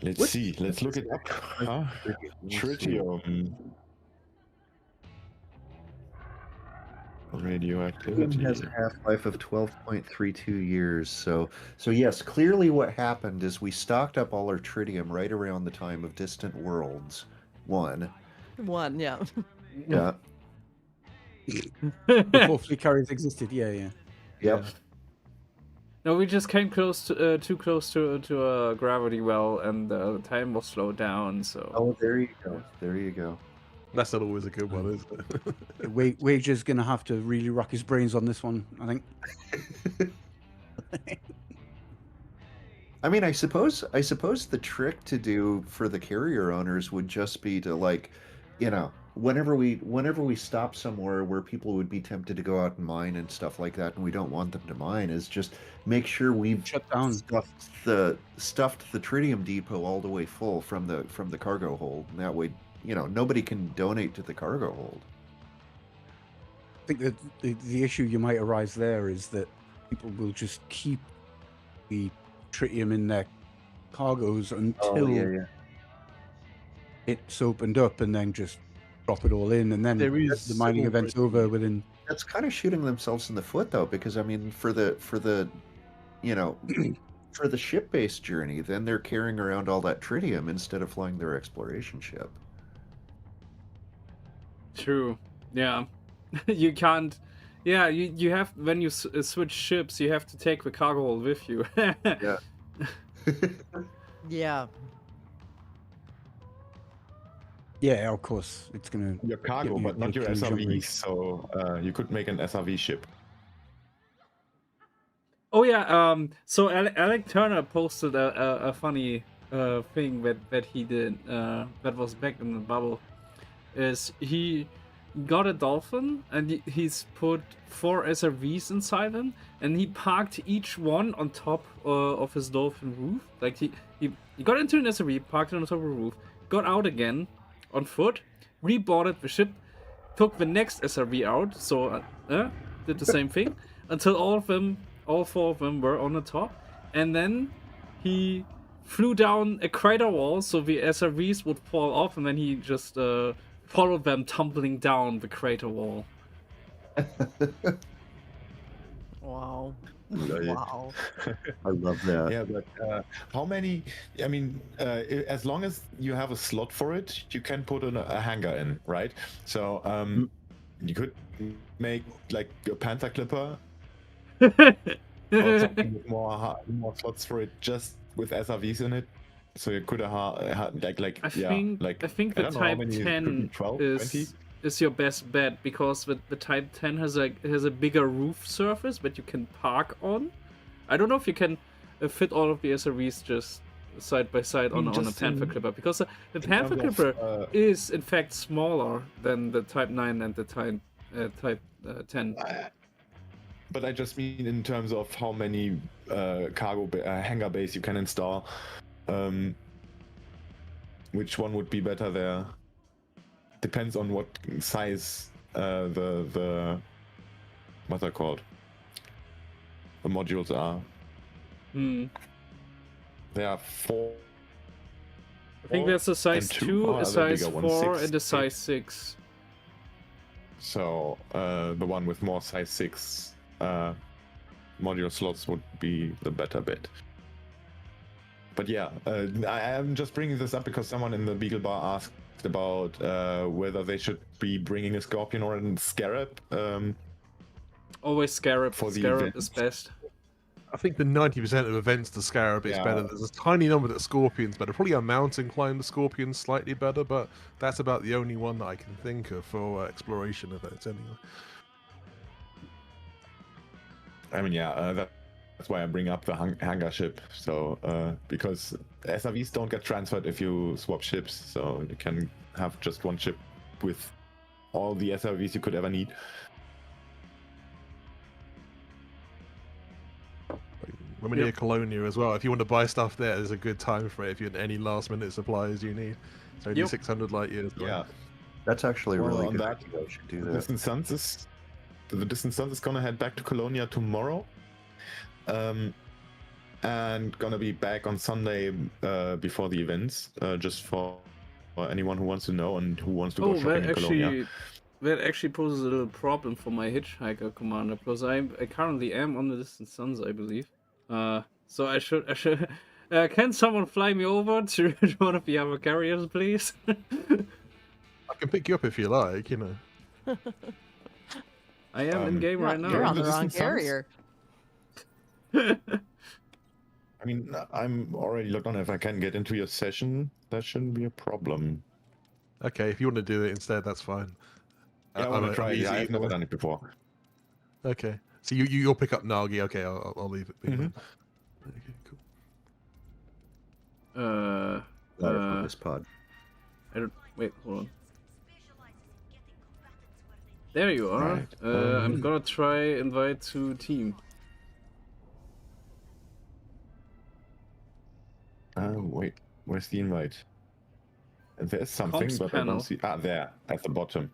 Let's see. Let's look it up. Tritium. Radioactivity. Tritium has a half-life of 12.32 years. So yes, clearly what happened is we stocked up all our tritium right around the time of Distant Worlds 1. Yeah. Yeah. Before fleet carriers existed, yeah. Yep. No, we just came too close to a gravity well, and the time was slowed down. So. Oh, there you go. There you go. That's not always a good one, is it? Wager's gonna have to really rock his brains on this one, I think. I mean, I suppose the trick to do for the carrier owners would just be to, like, whenever we stop somewhere where people would be tempted to go out and mine and stuff like that, and we don't want them to mine, is just make sure we've shut down, stuffed the tritium depot all the way full from the cargo hold, and that way, nobody can donate to the cargo hold. I think that the issue you might arise there is that people will just keep the tritium in their cargoes until it's opened up, and then just drop it all in, and then the mining event's over within. That's kind of shooting themselves in the foot, though, because I mean, for the for the ship-based journey, then they're carrying around all that tritium instead of flying their exploration ship. True. Yeah. You can't. Yeah, you have, when you switch ships, you have to take the cargo hold with you. Yeah. Yeah. Yeah, of course, it's gonna. Your cargo, but not your SRVs. So you could make an SRV ship. Oh yeah. So Alec Turner posted a funny thing that he did. That was back in the bubble. Is he got a dolphin and he's put 4 SRVs inside him, and he parked each one on top of his dolphin roof. Like he got into an SRV, parked it on top of the roof, got out again on foot, reboarded the ship, took the next SRV out, so did the same thing until all 4 of them were on the top, and then he flew down a crater wall so the SRVs would fall off, and then he just followed them tumbling down the crater wall. Wow. Lol. Wow. I love that. Yeah, but how many? I mean, as long as you have a slot for it, you can put a hangar in, right? So you could make like a Panther Clipper or something with more slots for it, just with SRVs in it. So you could like I think the don't know how Type many, 10 12, 20? is your best bet, because the Type 10 has a bigger roof surface that you can park on. I don't know if you can fit all of the SRVs just side by side on a Panther Clipper, because the Panther Clipper is in fact smaller than the Type 9 and the Type 10. But I just mean in terms of how many hangar bays you can install. Which one would be better there? Depends on what size the what they're called. The modules are. There are 4. I think there's a size 2, a size 4, 6, and a size 6. So the one with more size 6 module slots would be the better bet. But yeah, I am just bringing this up because someone in the Beagle Bar asked about whether they should be bringing a Scorpion or a Scarab. Always Scarab. For the Scarab event. is best. I think the 90% of events the Scarab is better. There's a tiny number that Scorpion's better. Probably a mountain climb the Scorpion's slightly better, but that's about the only one that I can think of for exploration events anyway. I mean, yeah, that's why I bring up the hangar ship. So because SRVs don't get transferred if you swap ships, so you can have just one ship with all the SRVs you could ever need. When we're near Colonia as well, if you want to buy stuff there, there's a good time for it if you have any last minute supplies you need. It's only 600 light years away. Yeah, That's actually a really on good. that, idea. I should do the that. Distant Suns is gonna head back to Colonia tomorrow, and gonna be back on Sunday before the events, just for anyone who wants to know and who wants to go shopping in Colonia. That actually poses a little problem for my hitchhiker commander, because I currently am on the Distant Suns, I believe. So I should can someone fly me over to one of the other carriers, please? I can pick you up if you like, you know. I am in game right now. You're on the Distant wrong Suns? carrier. I mean, I'm already logged on. If I can get into your session, that shouldn't be a problem. Okay, if you want to do it instead, that's fine. Yeah, I want to try it. Yeah, I've never done it before. Okay, so you'll pick up Nagi. Okay, I'll leave it. Mm-hmm. Okay, cool. For this pod. I don't. Wait, hold on. There you are. Right. I'm gonna try invite to team. Wait, where's the invite? There's something, Comms but I panel. don't see. Ah, there, at the bottom.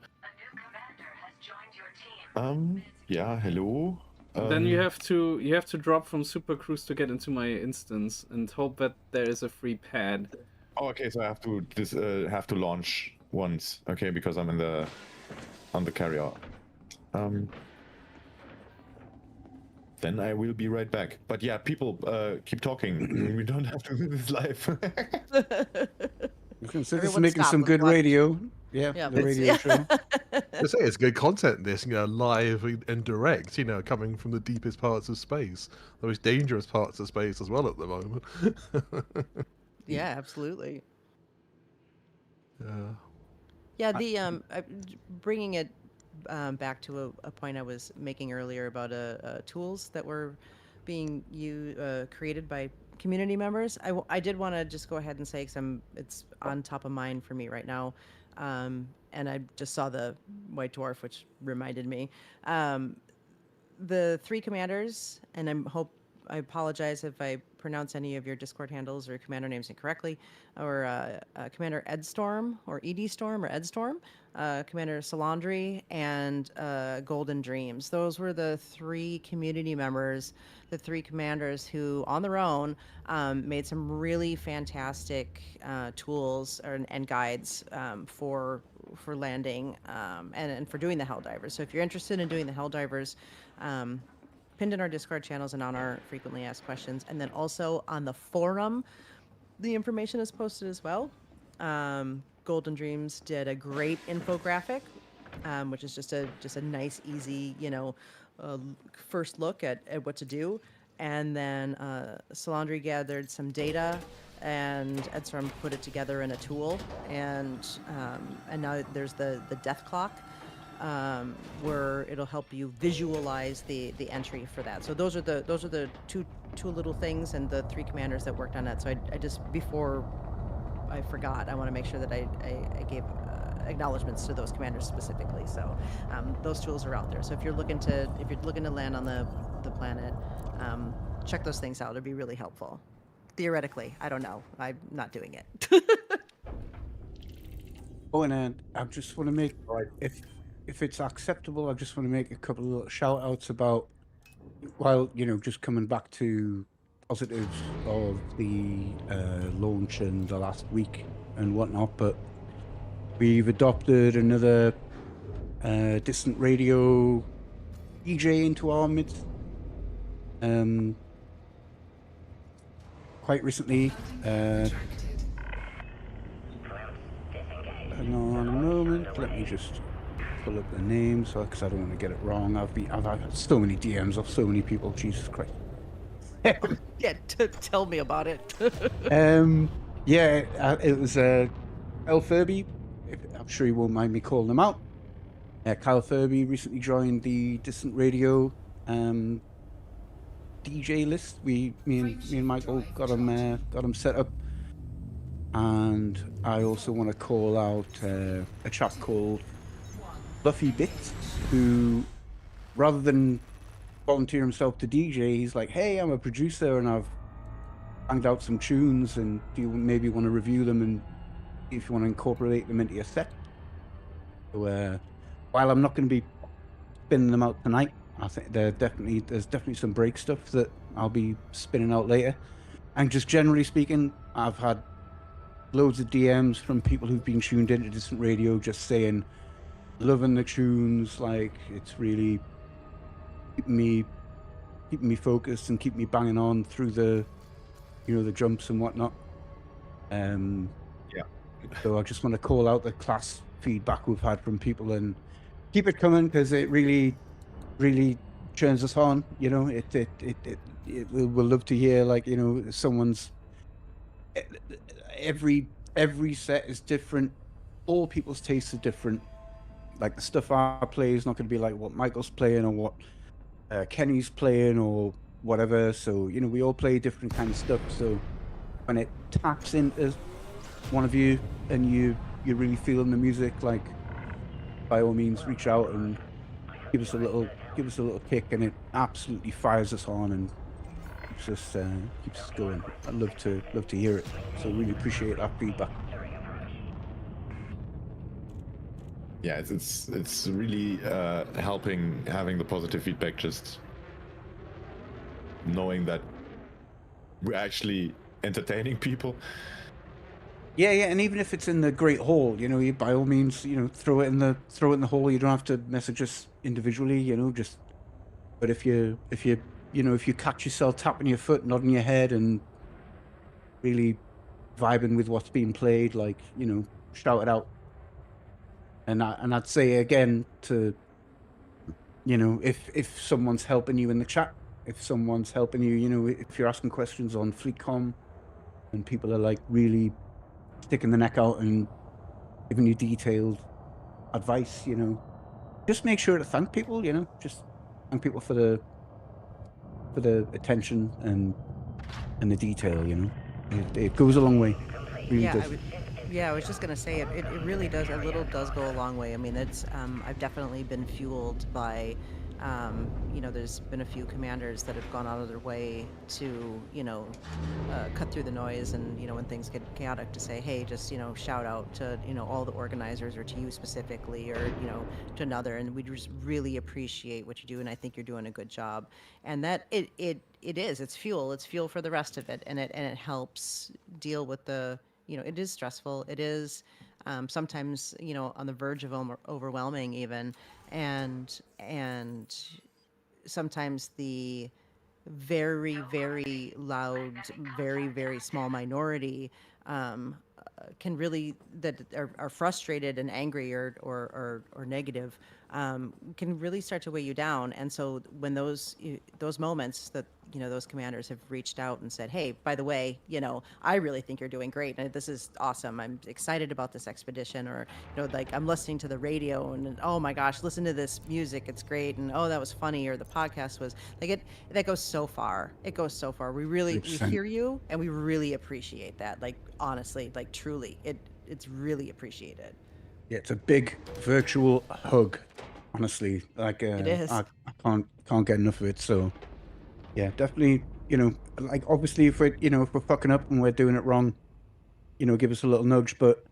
Yeah, hello. Then you have to drop from Super Cruise to get into my instance and hope that there is a free pad. Oh, okay, so I have to launch once. Okay, because I'm on the carrier. Then I will be right back. But yeah, people keep talking. We don't have to do this live. You consider Everyone making stop some and good watch. radio. Yeah, Yeah, the but- radio show. I say it's good content. This, live and direct. Coming from the deepest parts of space, the most dangerous parts of space as well at the moment. Yeah, absolutely. Yeah. Yeah, the bringing it back to a point I was making earlier about tools that were being created by community members. I did want to just go ahead and say, because it's on top of mind for me right now, and I just saw the white dwarf, which reminded me. The three commanders, and I apologize if I pronounce any of your Discord handles or commander names incorrectly, or Commander Edstorm, or Edstorm, or Edstorm, Commander Salandri, and Golden Dreams. Those were the three community members, the three commanders who, on their own, made some really fantastic tools and guides for landing and for doing the Helldivers. So if you're interested in doing the Helldivers, pinned in our Discord channels and on our frequently asked questions, and then also on the forum, the information is posted as well. Golden Dreams did a great infographic, which is just a nice, easy, first look at what to do. And then Salandri gathered some data, and Edstorm put it together in a tool. And now there's the death clock, where it'll help you visualize the entry for that. So those are the two little things, and the three commanders that worked on that. So I just, before I forgot, I want to make sure that I gave acknowledgments to those commanders specifically. So those tools are out there. So if you're looking to land on the planet, check those things out. It'd be really helpful. Theoretically, I don't know. I'm not doing it. Oh, and I just want to make, if it's acceptable, I just want to make a couple of little shout outs about, while, just coming back to positives of the launch and the last week and whatnot, but we've adopted another distant radio DJ into our midst quite recently. Hang on a moment, let me just pull up the name, because I don't want to get it wrong. I've had so many DMs of so many people. Jesus Christ. Yeah, tell me about it. It was Kyle Furby. I'm sure you won't mind me calling him out. Kyle Furby recently joined the Distant Radio DJ list. Me and Michael got him set up. And I also want to call out a chap called Fluffy Bits, who, rather than volunteer himself to DJ, he's like, hey, I'm a producer and I've banged out some tunes, and do you maybe want to review them and if you want to incorporate them into your set? So while I'm not going to be spinning them out tonight, I think there's definitely some break stuff that I'll be spinning out later. And just generally speaking, I've had loads of DMs from people who've been tuned into Distant Radio just saying, loving the tunes, like it's really keeping me focused and keep me banging on through the the jumps and whatnot. So I just want to call out the class feedback we've had from people and keep it coming, because it really turns us on. We'll love to hear, like, someone's, every set is different, all people's tastes are different. Like, the stuff I play is not going to be like what Michael's playing or what Kenny's playing or whatever. So we all play different kind of stuff. So when it taps into one of you and you're really feeling the music, like, by all means reach out and give us a little kick, and it absolutely fires us on and keeps us going. I'd love to hear it. So really appreciate that feedback. Yeah, it's really helping having the positive feedback, just knowing that we're actually entertaining people. Yeah, and even if it's in the Great Hall, you by all means, throw it in the hall. You don't have to message us individually, but if you catch yourself tapping your foot, nodding your head, and really vibing with what's being played, like, shout it out. And I'd say again to, if someone's helping you in the chat, if someone's helping you, if you're asking questions on Fleetcomm and people are like really sticking the neck out and giving you detailed advice, just make sure to thank people, just thank people for for the attention and the detail. You know, it goes a long way. Really Yeah, does. I was just gonna say it really does. A little does go a long way. I mean, it's I've definitely been fueled by, there's been a few commanders that have gone out of their way to, cut through the noise, and when things get chaotic, to say, hey, just shout out to all the organizers, or to you specifically, or to another, and we just really appreciate what you do, and I think you're doing a good job, and that it's fuel. It's fuel for the rest of it, and it helps deal with the it is stressful. It is sometimes, on the verge of overwhelming even. And sometimes the very, very loud, very, very small minority can really, that are frustrated and angry or negative, can really start to weigh you down. And so when those moments that those commanders have reached out and said, hey, by the way, I really think you're doing great, and this is awesome, I'm excited about this expedition, or like, I'm listening to the radio, and oh my gosh, listen to this music, it's great, and oh, that was funny, or the podcast was like, that goes so far. It goes so far. We 100%. hear you, and we really appreciate that. Like, honestly, like, truly, it's really appreciated. Yeah, it's a big virtual hug. Honestly, like It is. I can't get enough of it. So yeah, definitely. Like, obviously, if we're fucking up and we're doing it wrong, give us a little nudge. But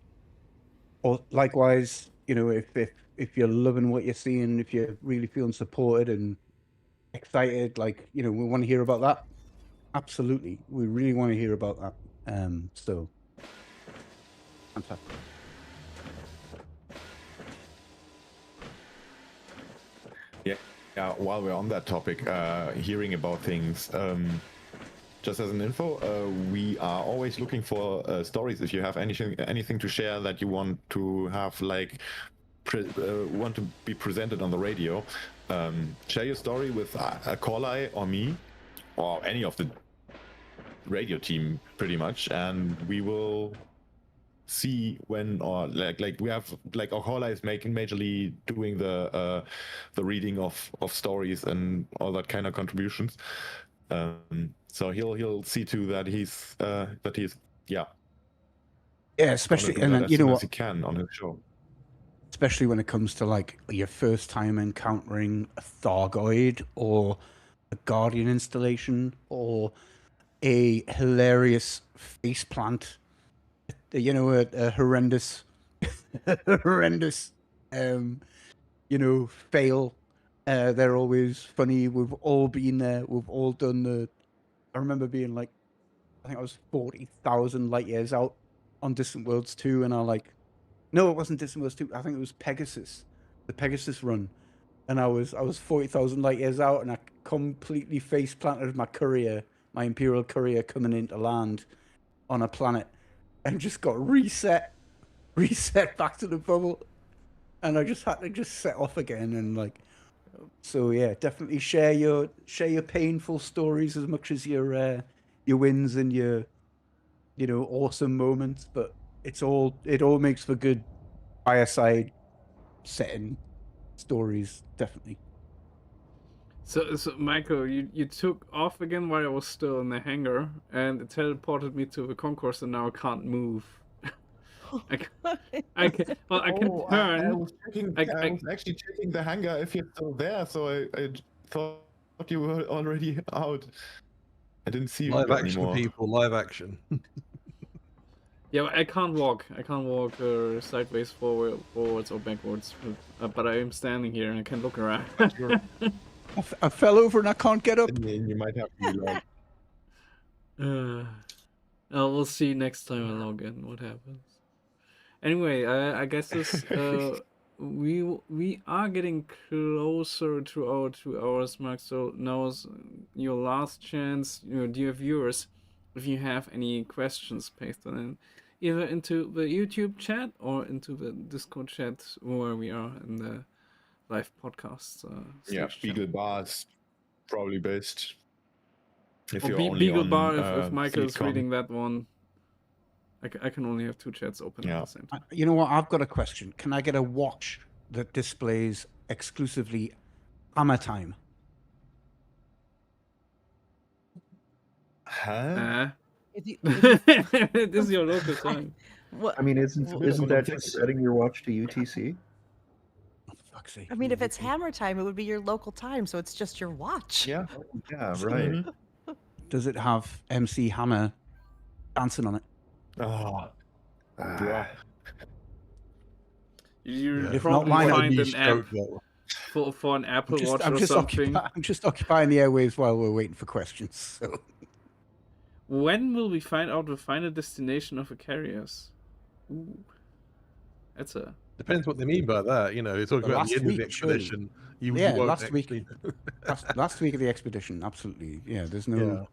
or likewise, if you're loving what you're seeing, if you're really feeling supported and excited, like, we want to hear about that. Absolutely, we really want to hear about that. So fantastic. Yeah, while we're on that topic, hearing about things, just as an info, we are always looking for stories. If you have anything to share that you want to have, like, want to be presented on the radio, share your story with a Call-Eye or me, or any of the radio team, pretty much, and we will see when, or like we have, like, Okola is majorly doing the reading of stories and all that kind of contributions, so he'll see to that he's yeah, Especially, do and that then, as you know soon as what, he can on his show. especially when it comes to, like, your first time encountering a Thargoid or a Guardian installation or a hilarious faceplant, a horrendous horrendous fail. They're always funny. We've all been there. We've all done I remember being, like, I think I was 40,000 light years out on Distant Worlds 2, and no, it wasn't Distant Worlds 2. I think it was Pegasus, the Pegasus run, and I was 40,000 light years out, and I completely face planted my Imperial courier coming into land on a planet, and just got reset back to the bubble, and I just had to set off again, and, like, so yeah, definitely share your painful stories as much as your wins and your awesome moments, but it all makes for good fireside setting stories, definitely. So Michael, you took off again while I was still in the hangar, and it teleported me to the concourse, and now I can't move. I can turn. I was actually checking the hangar if you're still there, so I thought you were already out. I didn't see you Live action, anymore. people, live action. Yeah, I can't walk. I can't walk sideways, forwards or backwards. But I am standing here and I can look around. I fell over and I can't get up. And you might have to, like... we'll see next time I log in what happens. Anyway, I guess this we are getting closer to our 2 hours mark. So now's your last chance, dear viewers. If you have any questions, paste them in either into the YouTube chat or into the Discord chat where we are in the live podcast. Yeah, Beagle Bar's probably best. If or you're only Beagle on, Bar, if Michael's Fleetcomm. reading that one. I can only have 2 chats open Yeah. at the same time. You know what? I've got a question. Can I get a watch that displays exclusively hammer time? Huh? If you it is your local time. what I mean, isn't Well, isn't that think just so. setting your watch to UTC? Oh, for fuck's sake. I mean, if it's hammer time, it would be your local time, so it's just your watch. Yeah. Yeah, right. Does it have MC Hammer dancing on it? Oh, bruh. You Yeah. If not, probably why not? find niche an app joke, that one. for an Apple Watch or something. I'm just occupying the airwaves while we're waiting for questions. So When will we find out the final destination of the carriers? Ooh, that's a Depends what they mean by that. You know, you're talking Well, about the last end of the week, surely. expedition. You Yeah, won't last week. actually... last week of the expedition, absolutely. Yeah, there's no. Yeah.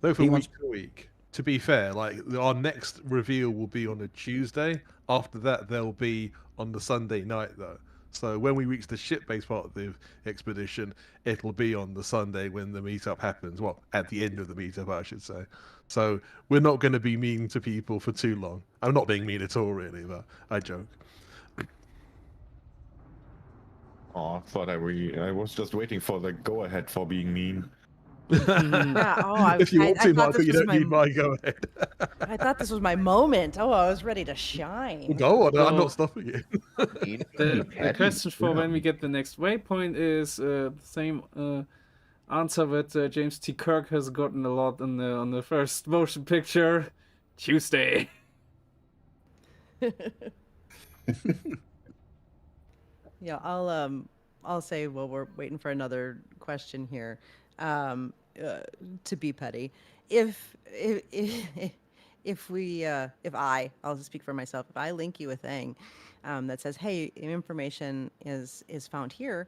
Though for He week wants- to week. To be fair, like our next reveal will be on a Tuesday. After that, they'll be on the Sunday night, though. So when we reach the ship-based part of the expedition, it'll be on the Sunday when the meetup happens. Well, at the end of the meetup, I should say. So we're not going to be mean to people for too long. I'm not being mean at all, really, but I joke. Oh, I thought I was just waiting for the go ahead for being mean. Yeah. Oh, If you want I to, thought Michael, this you was don't need my go ahead. I thought this was my moment. Oh, I was ready to shine. Go on, I'm Well, not stopping you. the question for when we get the next waypoint is the same answer that James T. Kirk has gotten a lot on the first motion picture. Tuesday. Yeah, I'll say while we're waiting for another question here, to be petty, if I'll speak for myself, if I link you a thing that says, hey, information is found here,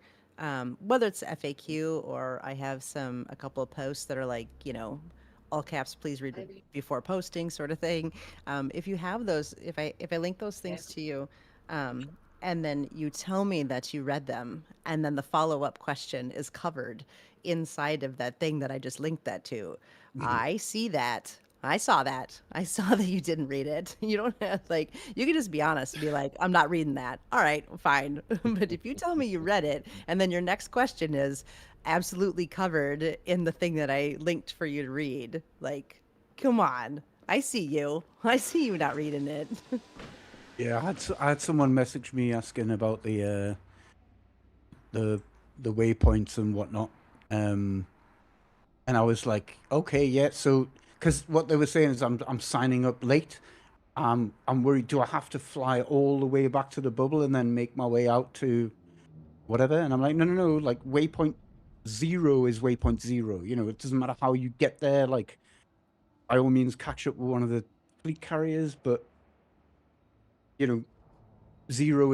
whether it's FAQ or I have a couple of posts that are like, all caps, please read it before posting, sort of thing. If you have those, if I link those things to you, and then you tell me that you read them, and then the follow-up question is covered inside of that thing that I just linked that to. I see that. I saw that. I saw that you didn't read it. You don't have, you can just be honest and be like, I'm not reading that. All right, fine. But if you tell me you read it, and then your next question is absolutely covered in the thing that I linked for you to read, come on. I see you. I see you not reading it. Yeah, I had someone message me asking about the waypoints and whatnot, and I was like, okay, yeah. So, because what they were saying is, I'm signing up late. I'm worried. Do I have to fly all the way back to the bubble and then make my way out to whatever? And I'm like, no. Like waypoint 0 is waypoint 0. It doesn't matter how you get there. Like, by all means, catch up with one of the fleet carriers, but 0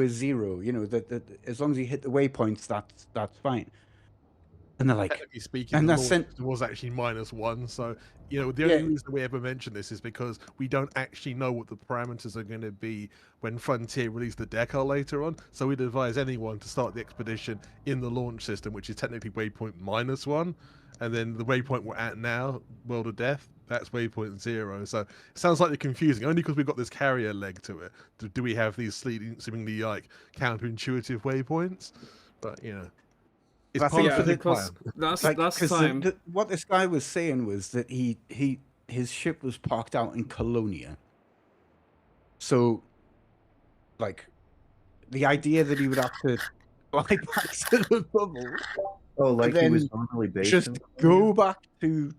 is 0. That as long as you hit the waypoints, that's fine. And they're like, Technically speaking, and the that's launch system was actually -1. So, the only reason we ever mention this is because we don't actually know what the parameters are going to be when Frontier release the decal later on. So we'd advise anyone to start the expedition in the launch system, which is technically waypoint -1. And then the waypoint we're at now, World of Death, that's waypoint 0. So it sounds slightly confusing, only because we've got this carrier leg to it. Do we have these seemingly counterintuitive waypoints? But it's I part think of Yeah, the because plan. last 'cause time. what this guy was saying was that his ship was parked out in Colonia. So, the idea that he would have to fly back to the bubble, Oh, like and he was then normally based just in go back to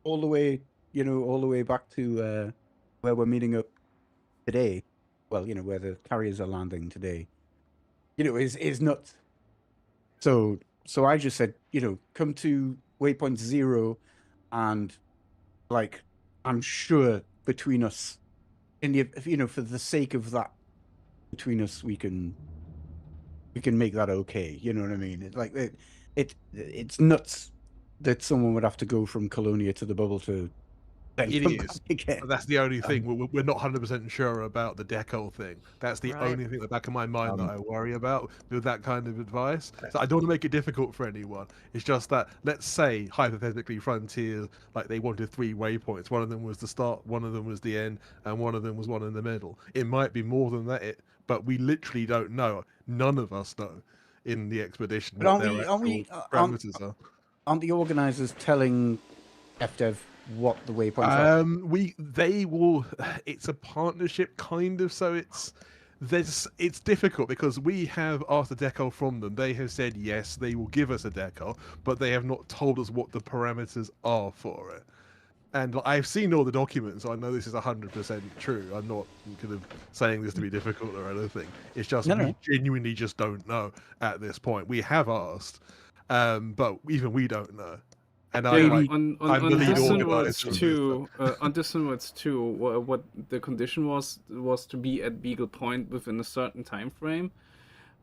all the way back to where we're meeting up today. Well, where the carriers are landing today. Is nuts. So I just said, come to waypoint 0, and I'm sure between us, for the sake of that, between us, we can make that okay. You know what I mean? It's nuts that someone would have to go from Colonia to the bubble to then It come is. back again. But that's the only thing. We're not 100% sure about the decal thing. That's the Right. only thing at the back of my mind that I worry about with that kind of advice. So I don't want to make it difficult for anyone. It's just that, let's say, hypothetically, Frontier, they wanted 3 waypoints. One of them was the start, one of them was the end, and one of them was one in the middle. It might be more than that, but we literally don't know. None of us know in the expedition But what their actual parameters are. aren't the organizers telling FDev what the waypoints are? They will. It's a partnership, kind of. So it's difficult because we have asked a decal from them. They have said yes, they will give us a decal, but they have not told us what the parameters are for it. And I've seen all the documents, so I know this is 100% true. I'm not kind of saying this to be difficult or anything. It's just we genuinely just don't know at this point. We have asked, but even we don't know. And Yeah, I'm the lead organizer. On Distant Words 2, what the condition was to be at Beagle Point within a certain time frame.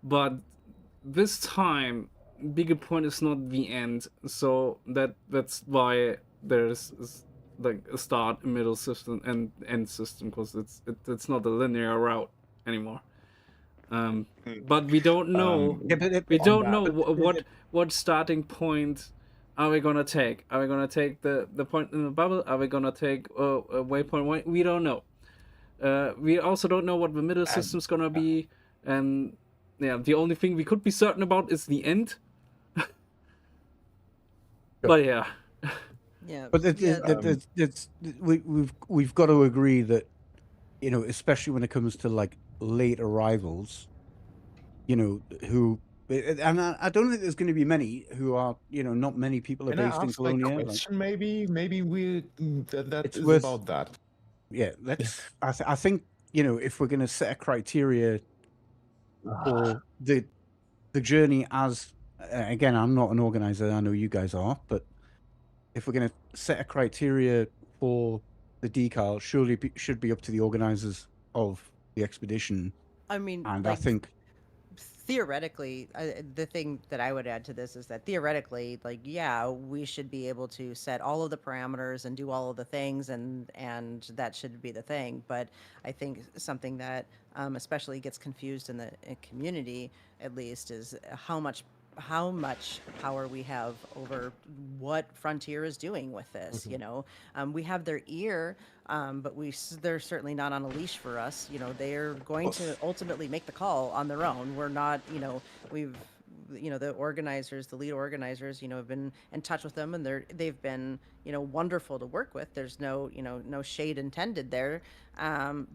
But this time, Beagle Point is not the end, so that's why there's like a start, a middle system, and end system, because it's not a linear route anymore. But we don't know. We don't know what starting point are we gonna take. Are we gonna take the point in the bubble? Are we gonna take a waypoint 1? We don't know. We also don't know what the middle system's gonna be, and yeah, the only thing we could be certain about is the end. But yeah. Yeah. But we've got to agree that, you know, especially when it comes to like late arrivals, you know, who, and I don't think there's going to be many who are, you know, not many people are based in Colonia. Maybe we that is worth, about that. Yeah, let's. I think, you know, if we're going to set a criteria for the journey, as again, I'm not an organizer. I know you guys are, but if we're going to set a criteria for the decal, surely should be up to the organizers of the expedition. I mean, and like, I think theoretically, the thing that I would add to this is that theoretically, like, yeah, we should be able to set all of the parameters and do all of the things, and that should be the thing. But I think something that especially gets confused in the community, at least, is how much power we have over what Frontier is doing with this. You know, we have their ear, but they're certainly not on a leash for us. You know, they're going to ultimately make the call on their own. We're not, you know, the organizers, the lead organizers, you know, have been in touch with them, and they've been, you know, wonderful to work with. There's no, you know, no shade intended there.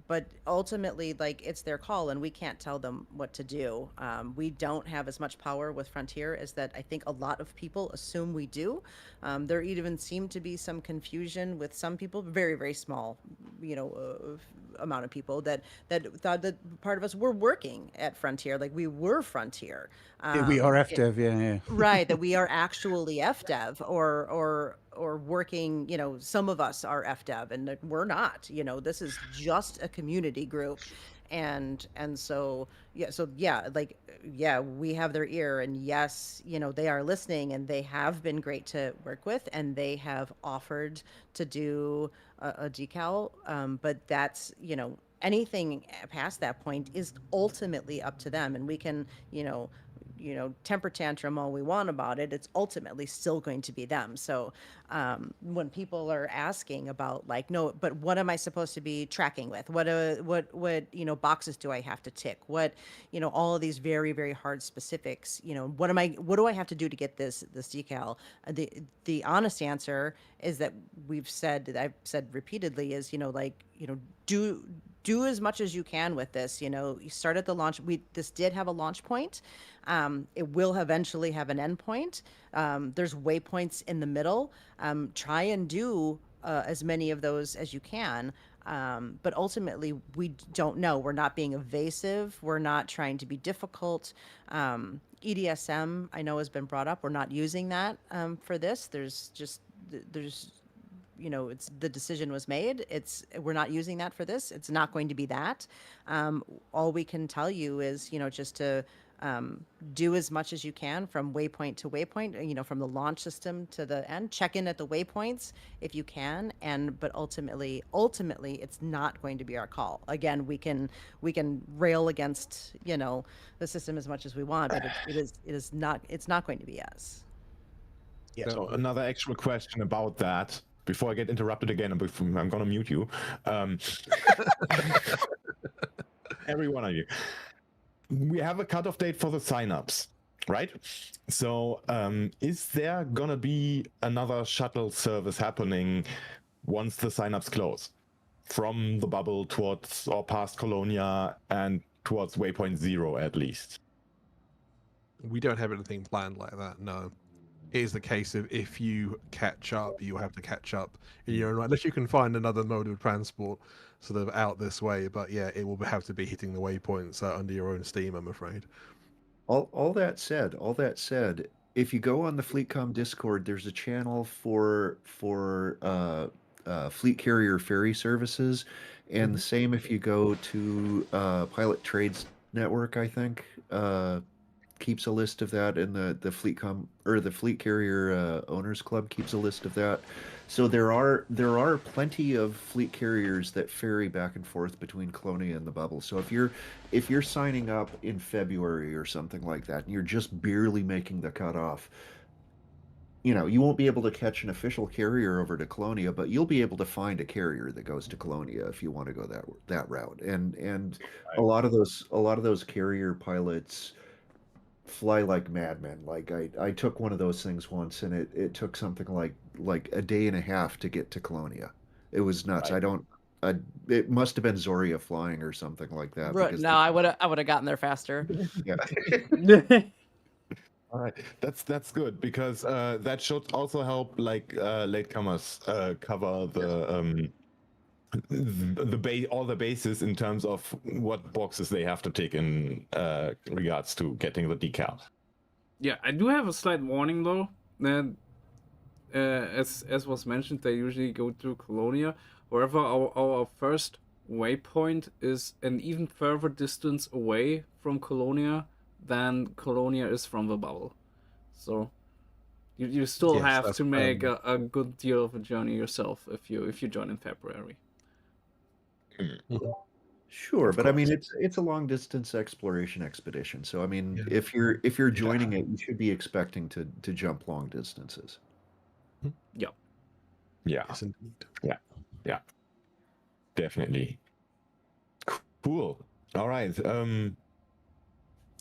But ultimately, like, it's their call, and we can't tell them what to do. We don't have as much power with Frontier as that I think a lot of people assume we do. There even seemed to be some confusion with some people, very, very small, you know, amount of people that thought that part of us were working at Frontier, like we were Frontier. we are FDev, yeah. Right, that we are actually FDev or working, you know, some of us are FDev and that we're not, you know, this is just a community group. And so like, yeah, we have their ear, and yes, you know, they are listening, and they have been great to work with, and they have offered to do a decal, but that's, you know, anything past that point is ultimately up to them, and we can, you know, temper tantrum all we want about it, it's ultimately still going to be them. So when people are asking about, like, no, but what am I supposed to be tracking with? What you know, boxes do I have to tick? What, you know, all of these very, very hard specifics, you know, what do I have to do to get this decal? The honest answer is that I've said repeatedly is, you know, like, you know, do as much as you can with this. You know, you start at the launch. This did have a launch point. It will eventually have an end point. There's waypoints in the middle. Try and do as many of those as you can. But ultimately, we don't know. We're not being evasive. We're not trying to be difficult. EDSM, I know, has been brought up. We're not using that for this. There's you know, the decision was made. We're not using that for this. It's not going to be that. All we can tell you is, you know, just to do as much as you can from waypoint to waypoint, you know, from the launch system to the end. Check in at the waypoints if you can, but ultimately, it's not going to be our call. Again, we can rail against, you know, the system as much as we want, but it's not going to be us. Yeah. So another actual question about that. Before I get interrupted again, I'm gonna mute you. Every one of you. We have a cutoff date for the signups. right? So is there gonna be another shuttle service happening once the signups close from the bubble towards or past Colonia and towards Waypoint Zero at least? We don't have anything planned like that, no. It is the case of if you catch up, you have to catch up in your own right, unless you can find another mode of transport sort of out this way. But yeah, it will have to be hitting the waypoints under your own steam, I'm afraid. All that said, if you go on the Fleetcomm Discord, there's a channel for fleet carrier ferry services, and the same if you go to Pilot Trades Network, I think keeps a list of that, and the Fleetcomm or the Fleet Carrier Owners Club keeps a list of that. So there are plenty of fleet carriers that ferry back and forth between Colonia and the bubble. So if you're signing up in February or something like that, and you're just barely making the cutoff, you won't be able to catch an official carrier over to Colonia, but you'll be able to find a carrier that goes to Colonia if you want to go that route. And a lot of those carrier pilots fly like madmen. Like I took one of those things once, and it took something like a day and a half to get to Colonia. It was nuts. Right. It must have been Zorya flying or something like that. Right, no, I would have gotten there faster. Yeah. All right, that's good because that should also help like latecomers cover all the bases in terms of what boxes they have to tick in regards to getting the decal. Yeah, I do have a slight warning though. That as was mentioned, they usually go to Colonia. However, our first waypoint is an even further distance away from Colonia than Colonia is from the bubble. So you still Yes, have that's to make a good deal of a journey yourself if you join in February. Sure, Of but I mean course. it's a long distance exploration expedition. So I mean Yeah. if you're joining it, you should be expecting to jump long distances. Yeah. Yeah, Yes, indeed. yeah, definitely. Cool. All right.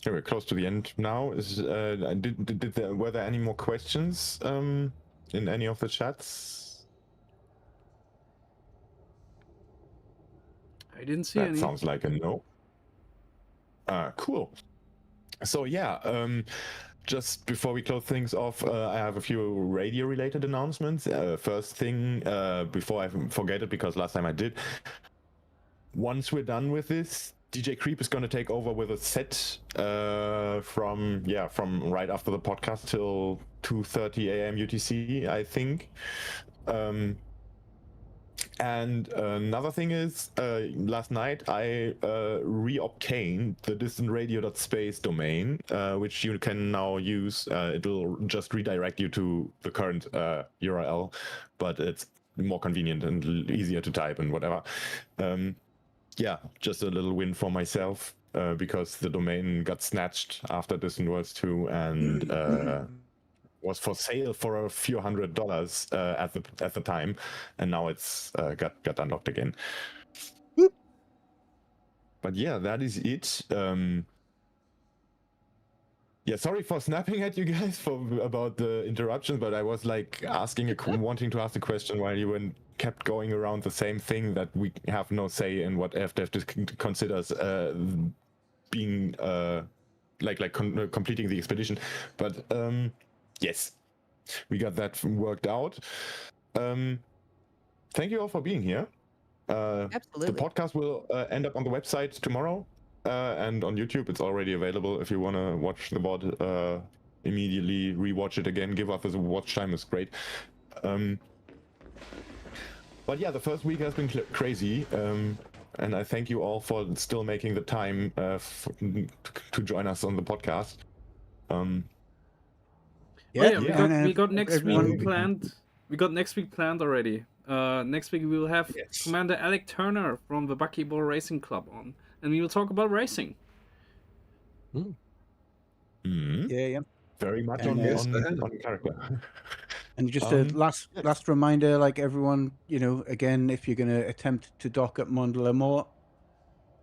We're close to the end now. Were there any more questions in any of the chats? I didn't see That any. sounds like a no. Cool. So yeah, just before we close things off, I have a few radio-related announcements. First thing, before I forget it, because last time I did. Once we're done with this, DJ Creep is going to take over with a set from right after the podcast till 2:30 a.m. UTC, I think. And another thing is, last night I reobtained the distantradio.space domain, which you can now use. It'll just redirect you to the current URL, but it's more convenient and easier to type and whatever. Yeah, just a little win for myself because the domain got snatched after Distant Worlds 2 and was for sale for a few $100 at the time, and now it's got unlocked again. But yeah, that is it. Yeah, sorry for snapping at you guys about the interruptions, but I was like wanting to ask a question while you kept going around the same thing, that we have no say in what FDev considers being completing the expedition. But yes, we got that worked out. Thank you all for being here. Absolutely. The podcast will end up on the website tomorrow, and on YouTube it's already available if you want to watch the VOD immediately, rewatch it again, give us a watch time, is great. But yeah, the first week has been crazy, and I thank you all for still making the time to join us on the podcast. We got next everyone- week planned. We got next week planned already. Next week we will have Commander Alec Turner from the Buckyball Racing Club on, and we will talk about racing. Yeah. Very much And, on character. And just a last reminder, like everyone, again, if you're going to attempt to dock at Mont Lemort,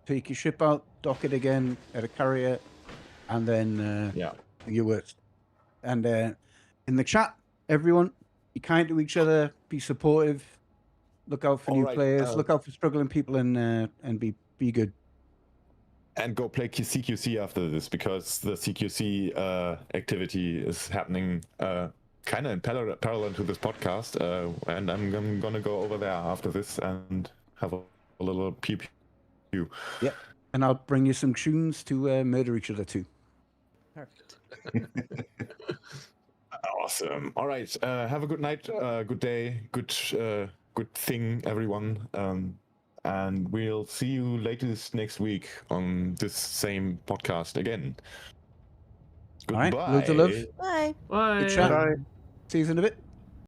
take your ship out, dock it again at a carrier, and then your worst. And in the chat, everyone, be kind to each other, be supportive, look out for All new right, players, look out for struggling people, and be good. And go play CQC after this, because the CQC activity is happening kind of in parallel to this podcast, and I'm gonna go over there after this and have a little pew pew. Yep. And I'll bring you some tunes to murder each other too. Perfect. Awesome. All right. Have a good night, good day, good thing, everyone. And we'll see you latest next week on this same podcast again. All right. Goodbye. Loads of love. Bye. Bye. Good chat. Bye. See you in a bit.